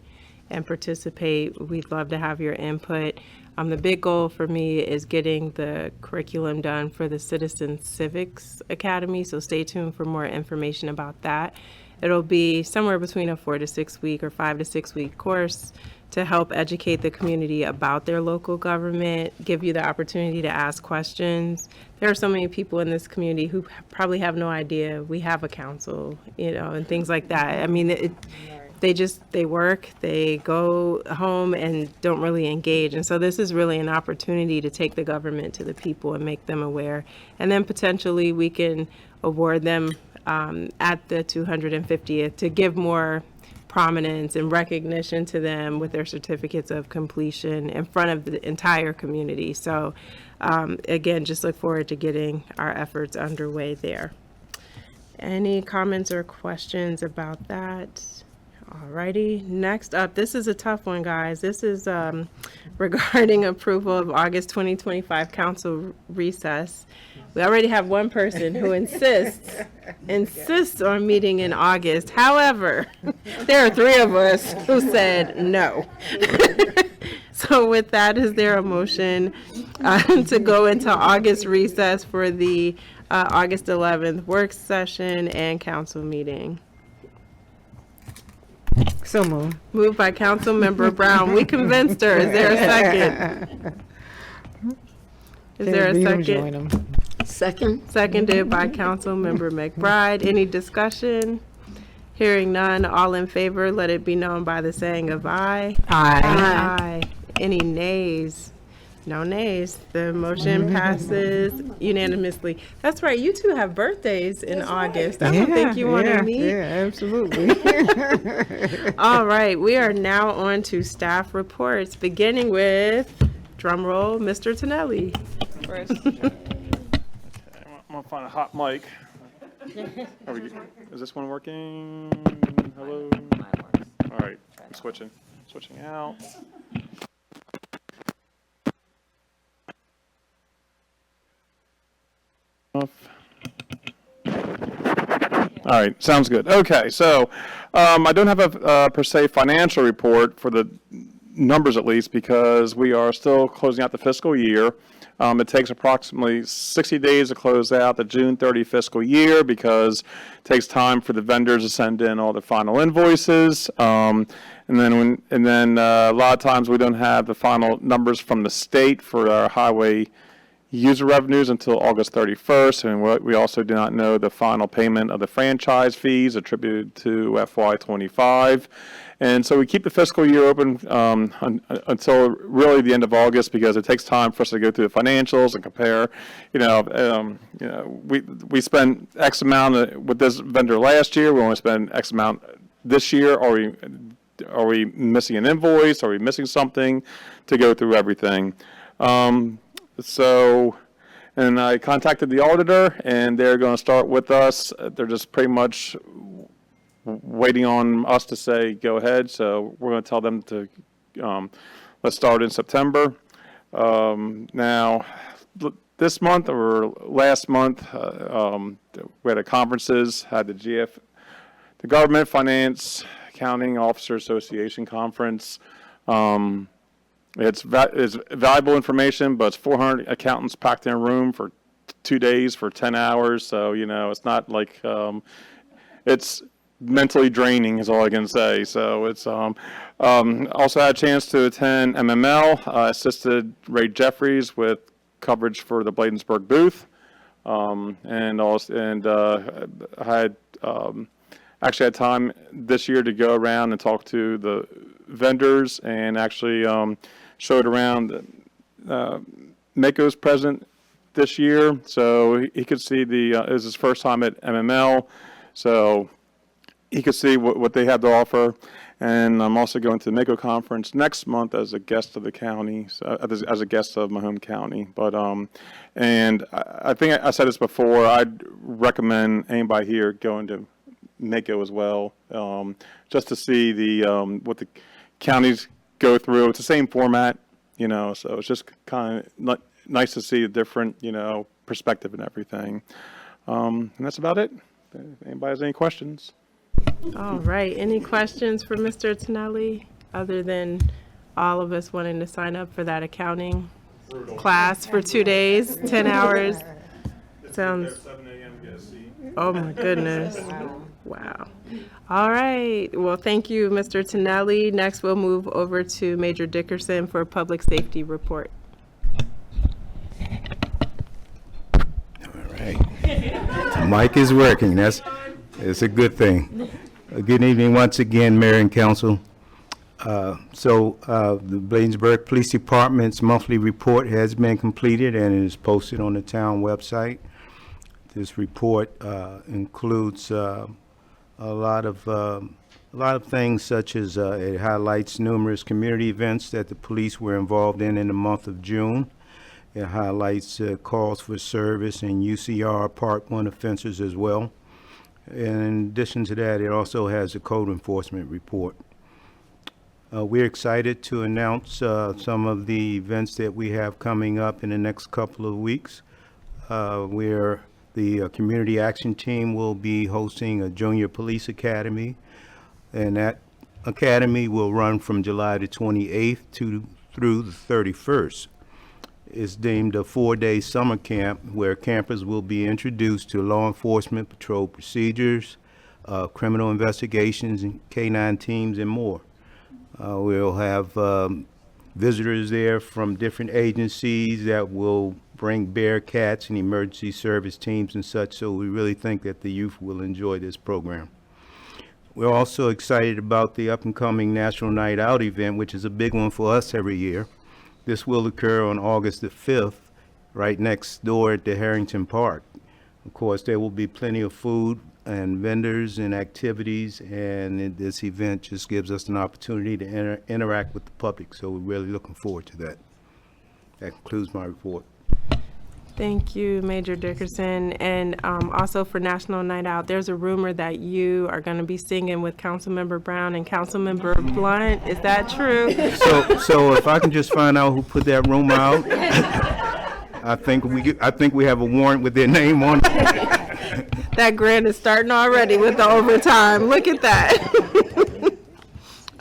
and participate, we'd love to have your input. The big goal for me is getting the curriculum done for the Citizen Civics Academy. So stay tuned for more information about that. It'll be somewhere between a 4 to 6 week or 5 to 6 week course to help educate the community about their local government, give you the opportunity to ask questions. There are so many people in this community who probably have no idea we have a council, and things like that. I mean, they work, they go home and don't really engage. And so this is really an opportunity to take the government to the people and make them aware. And then potentially we can award them at the 250th to give more prominence and recognition to them with their certificates of completion in front of the entire community. So again, just look forward to getting our efforts underway there. Any comments or questions about that? Alrighty, next up, this is a tough one, guys. This is regarding approval of August 2025 council recess. We already have one person who insists on meeting in August. However, there are 3 of us who said no. So with that, is there a motion to go into August recess for the August 11th work session and council meeting? So moved. Moved by Councilmember Brown. We convinced her. Is there a second? Is there a second? Second? Seconded by Councilmember McBride. Any discussion? Hearing none, all in favor, let it be known by the saying of aye. Aye. Aye. Any nays? No nays. The motion passes unanimously. That's right, you two have birthdays in August. I don't think you want to meet. Yeah, absolutely. All right, we are now on to staff reports, beginning with, drum roll, Mr. Tonelli. First. I'm gonna find a hot mic. Is this one working? Hello? All right, I'm switching out. All right, sounds good. Okay, so I don't have a per se financial report for the numbers at least, because we are still closing out the fiscal year. It takes approximately 60 days to close out the June 30 fiscal year because it takes time for the vendors to send in all the final invoices. And then a lot of times we don't have the final numbers from the state for our highway user revenues until August 31st, and we also do not know the final payment of the franchise fees attributed to FY25. And so we keep the fiscal year open until really the end of August because it takes time for us to go through the financials and compare. We spent X amount with this vendor last year. We only spent X amount this year. Are we missing an invoice? Are we missing something to go through everything? And I contacted the auditor, and they're going to start with us. They're just pretty much waiting on us to say go ahead. So we're going to tell them to let's start in September. Now, this month or last month, we had a conferences, had the Government Finance Accounting Officer Association conference. It's valuable information, but it's 400 accountants packed in a room for 2 days for 10 hours. So, it's not like, it's mentally draining is all I can say. So it's, also had a chance to attend MML, assisted Ray Jeffries with coverage for the Bladensburg booth. I had, actually had time this year to go around and talk to the vendors and actually showed around Mako's present this year, so he could see it was his first time at MML, so he could see what they had to offer. And I'm also going to the Mako conference next month as a guest of the county, so, as a guest of my home county. But and I think I said this before, I'd recommend anybody here going to Mako as well, just to see the what the counties go through. It's the same format, so it's just kind of nice to see a different, perspective and everything. And that's about it. If anybody has any questions? All right. Any questions for Mr. Tonelli, other than all of us wanting to sign up for that accounting class for 2 days, 10 hours? Sounds. 7 a.m. get a seat. Oh my goodness. Wow. All right. Well, thank you, Mr. Tonelli. Next, we'll move over to Major Dickerson for public safety report. All right. The mic is working. It's a good thing. Good evening once again, Mayor and Council. The Bladensburg Police Department's monthly report has been completed and it is posted on the town website. This report includes a lot of things, such as it highlights numerous community events that the police were involved in the month of June. It highlights calls for service and UCR Part 1 offenses as well. And in addition to that, it also has a code enforcement report. We're excited to announce some of the events that we have coming up in the next couple of weeks. Where the Community Action Team will be hosting a Junior Police Academy, and that academy will run from July the 28th through the 31st. It's deemed a 4-day summer camp where campers will be introduced to law enforcement patrol procedures, criminal investigations, and K-9 teams, and more. We'll have visitors there from different agencies that will bring Bearcats and emergency service teams and such, so we really think that the youth will enjoy this program. We're also excited about the up-and-coming National Night Out event, which is a big one for us every year. This will occur on August the 5th, right next door at the Harrington Park. Of course, there will be plenty of food and vendors and activities, and this event just gives us an opportunity to interact with the public, so we're really looking forward to that. That concludes my report. Thank you, Major Dickerson. And also for National Night Out, there's a rumor that you are going to be singing with Councilmember Brown and Councilmember Blunt. Is that true? So if I can just find out who put that rumor out, I think we have a warrant with their name on it. That grant is starting already with the overtime. Look at that.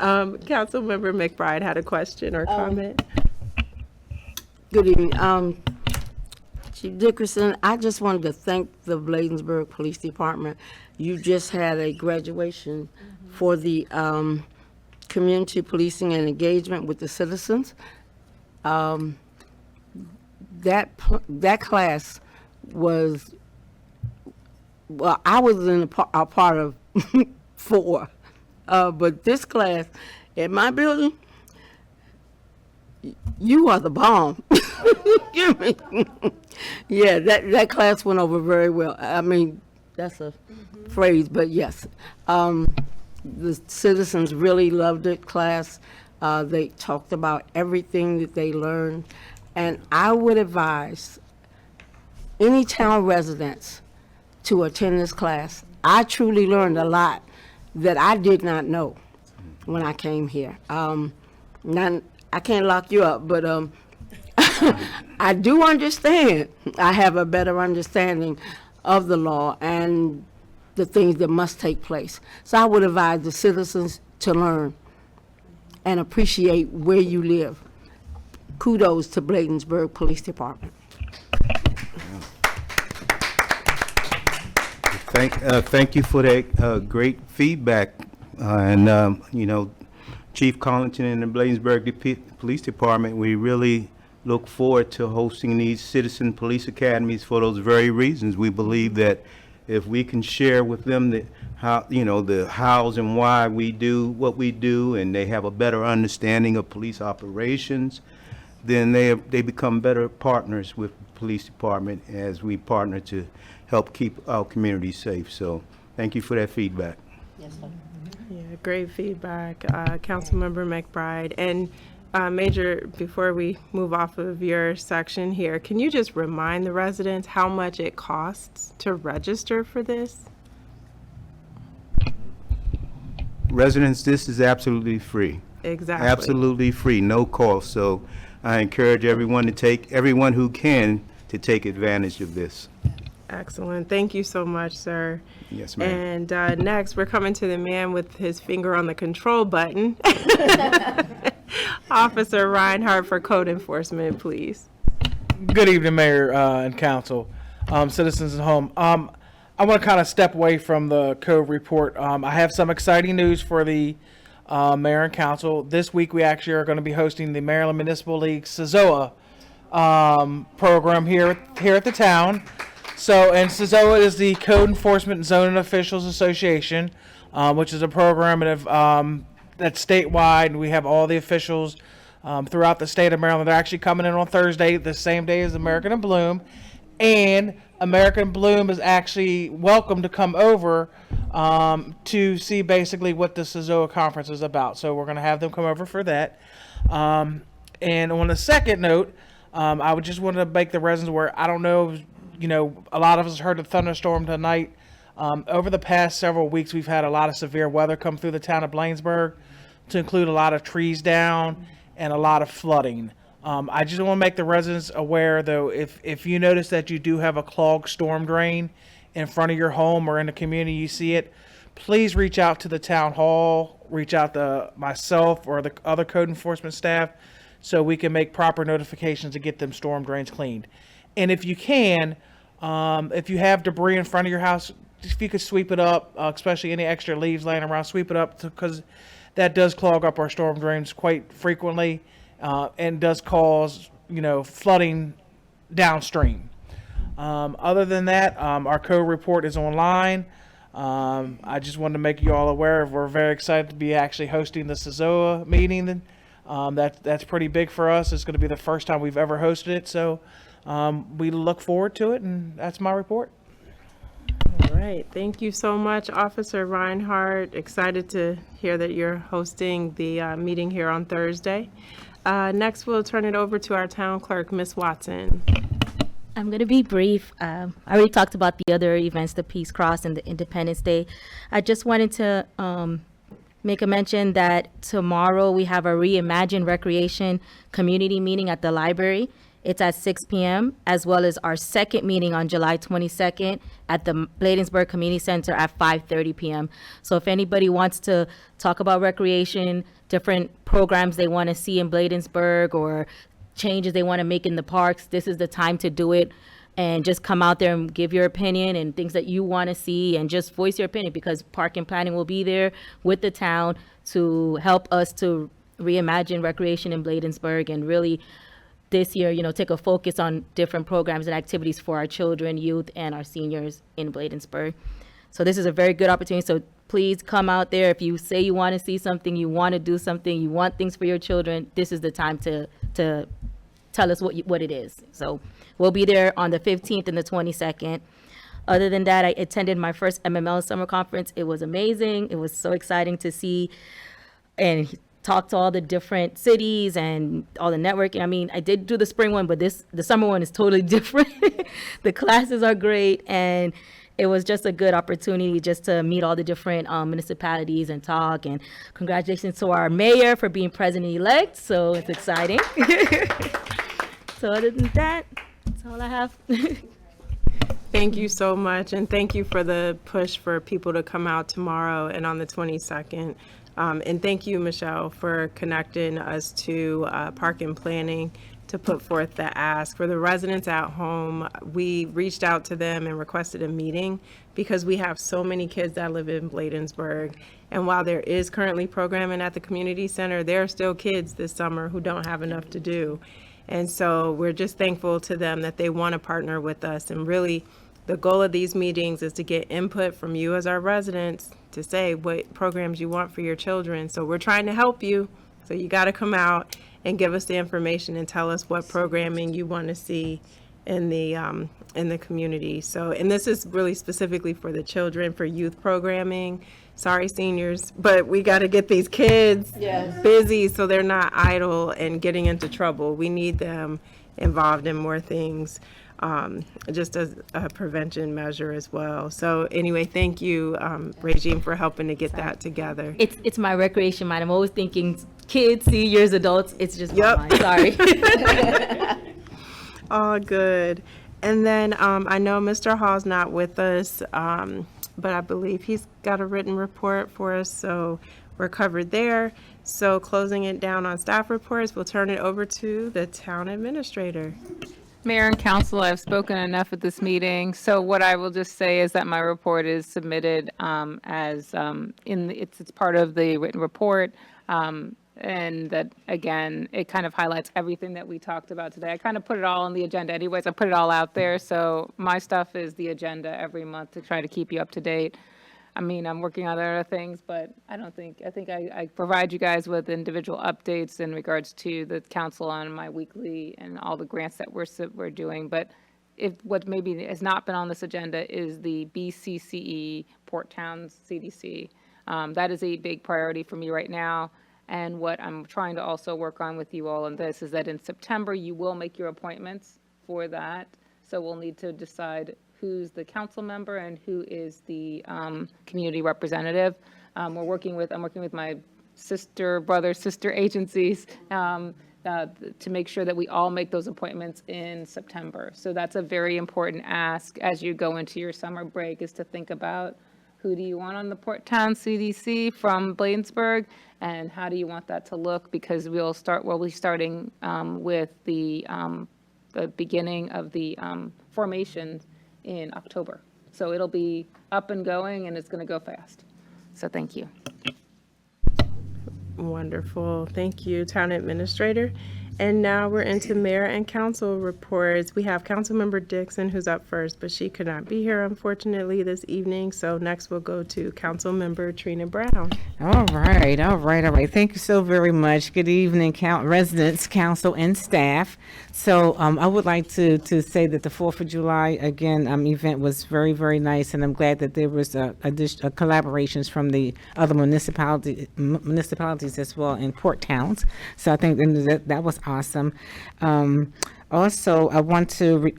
Councilmember McBride had a question or comment. Good evening. Chief Dickerson, I just wanted to thank the Bladensburg Police Department. You just had a graduation for the community policing and engagement with the citizens. That class was, well, I was in a part of 4, but this class at my building, you are the bomb. Give me. Yeah, that class went over very well. I mean, that's a phrase, but yes. The citizens really loved it class. They talked about everything that they learned. And I would advise any town residents to attend this class. I truly learned a lot that I did not know when I came here. Now, I can't lock you up, but I do understand. I have a better understanding of the law and the things that must take place. So I would advise the citizens to learn and appreciate where you live. Kudos to Bladensburg Police Department. Thank you for that great feedback. Chief Collington and the Bladensburg Police Department, we really look forward to hosting these citizen police academies for those very reasons. We believe that if we can share with them the hows and why we do what we do, and they have a better understanding of police operations, then they become better partners with the police department as we partner to help keep our community safe. So thank you for that feedback. Yes, sir. Yeah, great feedback, Councilmember McBride. And Major, before we move off of your section here, can you just remind the residents how much it costs to register for this? Residents, this is absolutely free. Exactly. Absolutely free, no cost. So I encourage everyone who can to take advantage of this. Excellent. Thank you so much, sir. Yes, ma'am. And next, we're coming to the man with his finger on the control button. Officer Reinhardt for Code Enforcement, please. Good evening, Mayor and Council, citizens at home. I want to kind of step away from the code report. I have some exciting news for the Mayor and Council. This week, we actually are going to be hosting the Maryland Municipal League CZOA program here at the town. So, and CZOA is the Code Enforcement and Zoning Officials Association, which is a program that's statewide, and we have all the officials throughout the state of Maryland. They're actually coming in on Thursday, the same day as American in Bloom, and American in Bloom is actually welcome to come over to see basically what the CZOA conference is about. So we're going to have them come over for that. And on a second note, I would just want to make the residents aware. I don't know, a lot of us heard the thunderstorm tonight. Over the past several weeks, we've had a lot of severe weather come through the town of Bladensburg, to include a lot of trees down and a lot of flooding. I just want to make the residents aware, though, if you notice that you do have a clogged storm drain in front of your home or in the community, you see it, please reach out to the town hall, reach out to myself or the other code enforcement staff so we can make proper notifications to get them storm drains cleaned. And if you can, if you have debris in front of your house, if you could sweep it up, especially any extra leaves laying around, sweep it up, because that does clog up our storm drains quite frequently and does cause, flooding downstream. Other than that, our code report is online. I just wanted to make you all aware of, we're very excited to be actually hosting the CZOA meeting. That's pretty big for us. It's going to be the first time we've ever hosted it. So we look forward to it, and that's my report. All right. Thank you so much, Officer Reinhardt. Excited to hear that you're hosting the meeting here on Thursday. Next, we'll turn it over to our town clerk, Ms. Watson. I'm going to be brief. I already talked about the other events, the Peace Cross and the Independence Day. I just wanted to make a mention that tomorrow we have a Reimagine Recreation community meeting at the library. It's at 6 p.m., as well as our second meeting on July 22nd at the Bladensburg Community Center at 5:30 p.m. So if anybody wants to talk about recreation, different programs they want to see in Bladensburg, or changes they want to make in the parks, this is the time to do it. And just come out there and give your opinion and things that you want to see, and just voice your opinion, because Park and Planning will be there with the town to help us to reimagine recreation in Bladensburg, and really this year, take a focus on different programs and activities for our children, youth, and our seniors in Bladensburg. So this is a very good opportunity. So please come out there. If you say you want to see something, you want to do something, you want things for your children, this is the time to tell us what it is. So we'll be there on the 15th and the 22nd. Other than that, I attended my first MML summer conference. It was amazing. It was so exciting to see and talk to all the different cities and all the networking. I mean, I did do the spring one, but the summer one is totally different. The classes are great, and it was just a good opportunity just to meet all the different municipalities and talk. And congratulations to our mayor for being president-elect. So it's exciting. So other than that, that's all I have. Thank you so much, and thank you for the push for people to come out tomorrow and on the 22nd. And thank you, Michelle, for connecting us to Park and Planning to put forth the ask. For the residents at home, we reached out to them and requested a meeting because we have so many kids that live in Bladensburg. And while there is currently programming at the community center, there are still kids this summer who don't have enough to do. And so we're just thankful to them that they want to partner with us. And really, the goal of these meetings is to get input from you as our residents to say what programs you want for your children. So we're trying to help you. So you got to come out and give us the information and tell us what programming you want to see in the community. So, and this is really specifically for the children, for youth programming. Sorry, seniors, but we got to get these kids busy so they're not idle and getting into trouble. We need them involved in more things, just as a prevention measure as well. So anyway, thank you, Regine, for helping to get that together. It's my recreation mind. I'm always thinking kids, seniors, adults. It's just Yep. my mind. Sorry. All good. And then I know Mr. Hall's not with us, but I believe he's got a written report for us, so we're covered there. So closing it down on staff reports, we'll turn it over to the town administrator. Mayor and council, I've spoken enough at this meeting, so what I will just say is that my report is submitted it's part of the written report, and that, again, it kind of highlights everything that we talked about today. I kind of put it all on the agenda anyways. I put it all out there, so my stuff is the agenda every month to try to keep you up to date. I mean, I'm working on other things, but I think I provide you guys with individual updates in regards to the council on my weekly and all the grants that we're doing. But what maybe has not been on this agenda is the BCCE Port Towns CDC. That is a big priority for me right now. And what I'm trying to also work on with you all in this is that in September, you will make your appointments for that. So we'll need to decide who's the council member and who is the community representative. I'm working with my sister agencies to make sure that we all make those appointments in September. So that's a very important ask as you go into your summer break, is to think about who do you want on the Port Town CDC from Bladensburg, and how do you want that to look? Because we'll be starting with the beginning of the formation in October. So it'll be up and going, and it's going to go fast. So thank you. Wonderful. Thank you, Town Administrator. And now we're into Mayor and Council reports. We have Councilmember Dixon, who's up first, but she could not be here, unfortunately, this evening. So next we'll go to Councilmember Trina Brown. All right. Thank you so very much. Good evening, residents, council, and staff. So I would like to say that the 4th of July, again, event was very, very nice, and I'm glad that there was collaborations from the other municipalities as well in port towns. So I think that was awesome. Also, I want to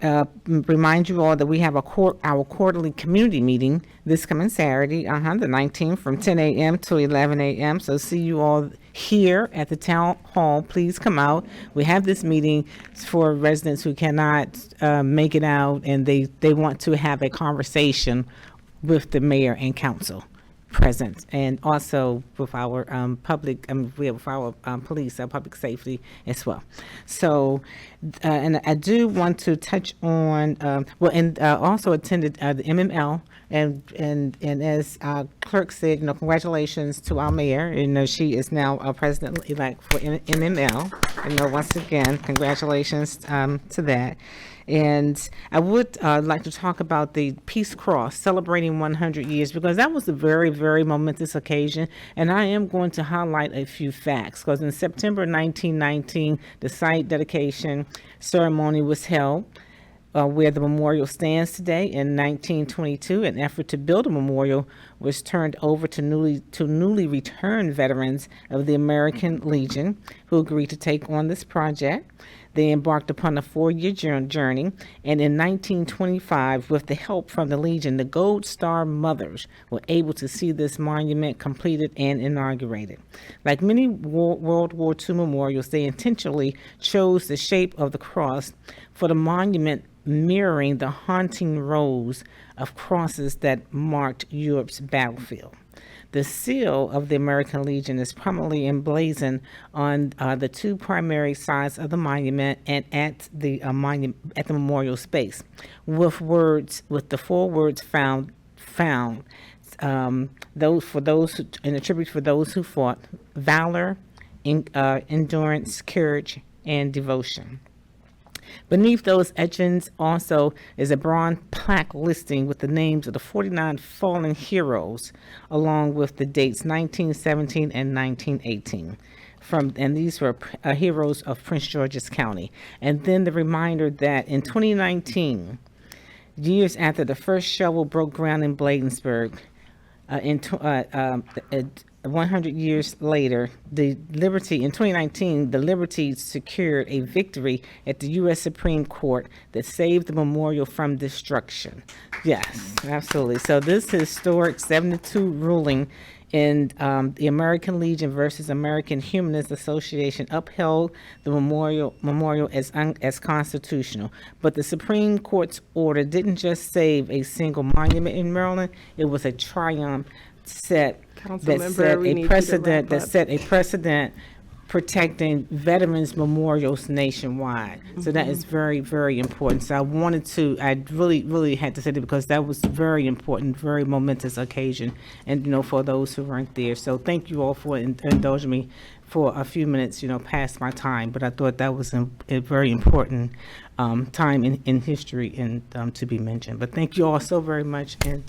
remind you all that we have our quarterly community meeting this coming Saturday, the 19th, from 10 a.m. to 11 a.m. So see you all here at the town hall, please come out. We have this meeting for residents who cannot make it out, and they want to have a conversation with the mayor and council present, and also with our public, with our police, our public safety as well. So, and I do want to touch on, also attended the MML, and as our clerk said, congratulations to our mayor. She is now our president-elect for MML. Once again, congratulations to that. And I would like to talk about the Peace Cross celebrating 100 years, because that was a very, very momentous occasion. And I am going to highlight a few facts, because in September 1919, the site dedication ceremony was held where the memorial stands today. In 1922, an effort to build a memorial was turned over to newly returned veterans of the American Legion, who agreed to take on this project. They embarked upon a 4-year journey, and in 1925, with the help from the Legion, the Gold Star Mothers were able to see this monument completed and inaugurated. Like many World War II memorials, they intentionally chose the shape of the cross for the monument, mirroring the haunting rows of crosses that marked Europe's battlefield. The seal of the American Legion is prominently emblazoned on the two primary sides of the monument and at the memorial space, with the 4 words found. Those who, in a tribute for those who fought: valor, endurance, courage, and devotion. Beneath those etchings also is a bronze plaque listing with the names of the 49 fallen heroes, along with the dates 1917 and 1918. And these were heroes of Prince George's County. And then the reminder that in 2019, years after the first shovel broke ground in Bladensburg, 100 years later, in 2019, the Liberty secured a victory at the U.S. Supreme Court that saved the memorial from destruction. Yes, absolutely. So this historic 72 ruling in the American Legion versus American Humanist Association upheld the memorial as constitutional. But the Supreme Court's order didn't just save a single monument in Maryland; it was a triumph set a precedent protecting veterans memorials nationwide. So that is very, very important. So I really had to say that, because that was very important, very momentous occasion, and for those who weren't there. So thank you all for indulging me for a few minutes, past my time, but I thought that was a very important time in history and to be mentioned. But thank you all so very much, and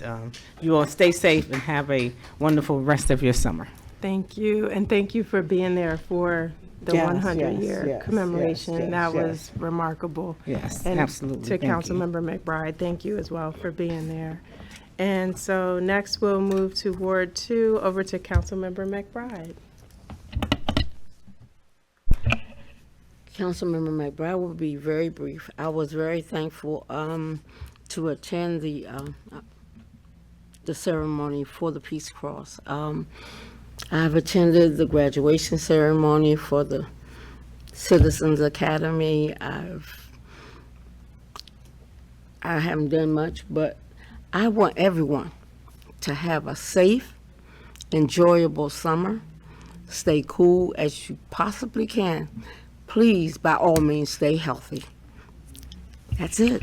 you all stay safe and have a wonderful rest of your summer. Thank you, and thank you for being there for the 100-year commemoration. That was remarkable. Yes, and absolutely. To Councilmember McBride, thank you as well for being there. And so next we'll move to Ward 2, over to Councilmember McBride. Councilmember McBride will be very brief. I was very thankful to attend the ceremony for the Peace Cross. I've attended the graduation ceremony for the Citizens Academy. I haven't done much, but I want everyone to have a safe, enjoyable summer. Stay cool as you possibly can. Please, by all means, stay healthy. That's it.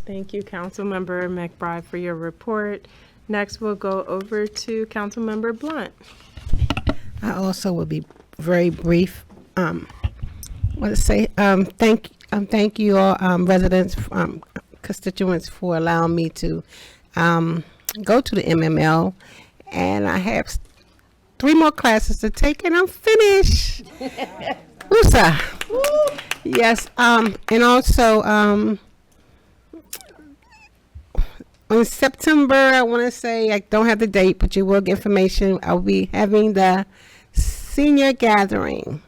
Thank you, Councilmember McBride, for your report. Next, we'll go over to Councilmember Blunt. I also will be very brief. Want to say thank you all, residents, constituents, for allowing me to go to the MML, and I have 3 more classes to take, and I'm finished. Woosah. Yes, and also on September, I want to say, I don't have the date, but you will get information. I'll be having the senior gathering.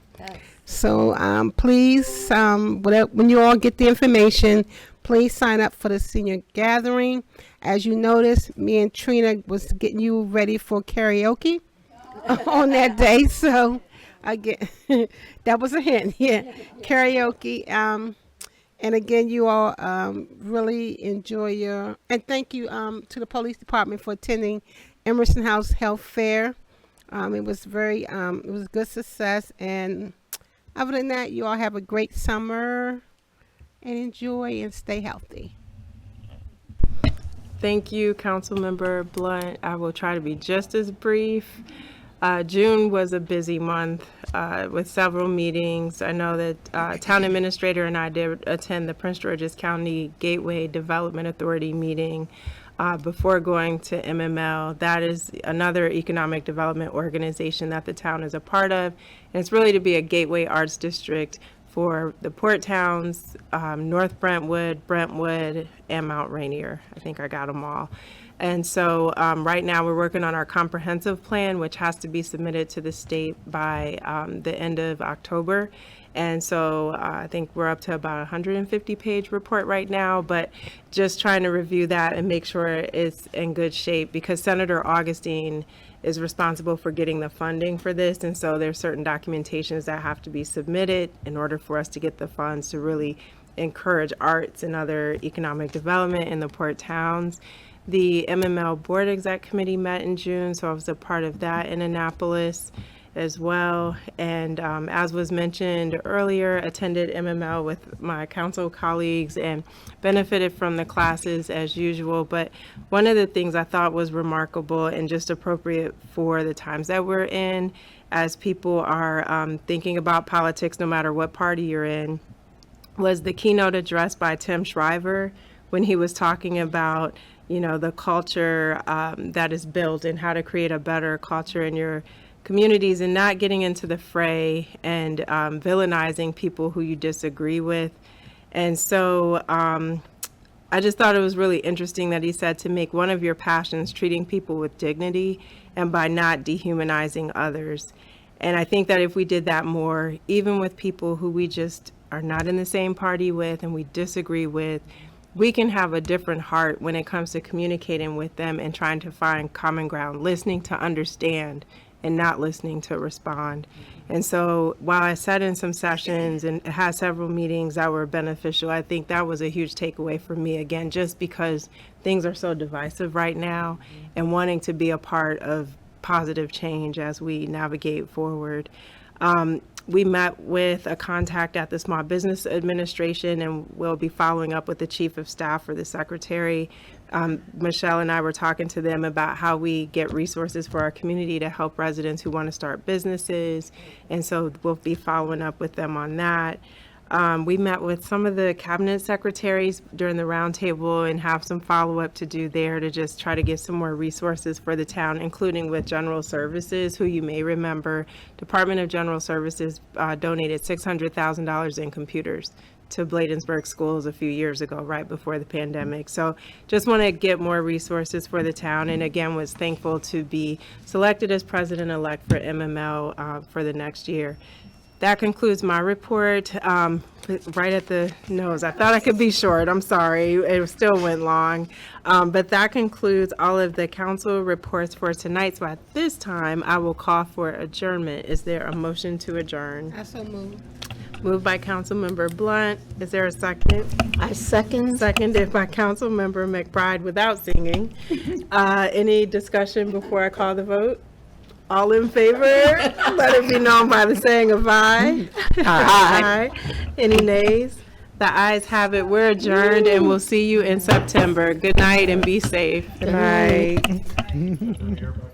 So please, when you all get the information, please sign up for the senior gathering. As you notice, me and Trina was getting you ready for karaoke. on that day. So again, that was a hint. Yeah, karaoke. And again, you all really enjoy and thank you to the police department for attending Emerson House Health Fair. It was it was a good success. And other than that, you all have a great summer and enjoy and stay healthy. Thank you, Councilmember Blunt. I will try to be just as brief. June was a busy month with several meetings. I know that Town Administrator and I did attend the Prince George's County Gateway Development Authority meeting before going to MML. That is another economic development organization that the town is a part of. And it's really to be a gateway arts district for the port towns, North Brentwood, Brentwood, and Mount Rainier. I think I got them all. And so right now we're working on our comprehensive plan, which has to be submitted to the state by the end of October. And so I think we're up to about a 150-page report right now, but just trying to review that and make sure it's in good shape, because Senator Augustine is responsible for getting the funding for this. And so there's certain documentations that have to be submitted in order for us to get the funds to really encourage arts and other economic development in the port towns. The MML Board Exec Committee met in June, so I was a part of that in Annapolis as well. And as was mentioned earlier, attended MML with my council colleagues and benefited from the classes as usual. But one of the things I thought was remarkable and just appropriate for the times that we're in, as people are thinking about politics, no matter what party you're in, was the keynote address by Tim Shriver when he was talking about, you know, the culture that is built and how to create a better culture in your communities, and not getting into the fray and villainizing people who you disagree with. And so I just thought it was really interesting that he said to make one of your passions treating people with dignity and by not dehumanizing others. And I think that if we did that more, even with people who we just are not in the same party with and we disagree with, we can have a different heart when it comes to communicating with them and trying to find common ground, listening to understand and not listening to respond. And so while I sat in some sessions and had several meetings that were beneficial, I think that was a huge takeaway for me, again, just because things are so divisive right now and wanting to be a part of positive change as we navigate forward. We met with a contact at the Small Business Administration, and we'll be following up with the Chief of Staff or the Secretary. Michelle and I were talking to them about how we get resources for our community to help residents who want to start businesses. And so we'll be following up with them on that. We met with some of the cabinet secretaries during the roundtable and have some follow-up to do there to just try to get some more resources for the town, including with General Services, who you may remember, Department of General Services donated $600,000 in computers to Bladensburg schools a few years ago, right before the pandemic. So just want to get more resources for the town, and again was thankful to be selected as president-elect for MML for the next year. That concludes my report. Right at the nose. I thought I could be short. I'm sorry. It still went long. But that concludes all of the council reports for tonight. So at this time, I will call for adjournment. Is there a motion to adjourn? I so move. Moved by Councilmember Blunt. Is there a second? I second. Seconded by Councilmember McBride without singing. Any discussion before I call the vote? All in favor? Let it be known by the saying of aye. Aye. Any nays? The ayes have it. We're adjourned, and we'll see you in September. Good night and be safe. Good night.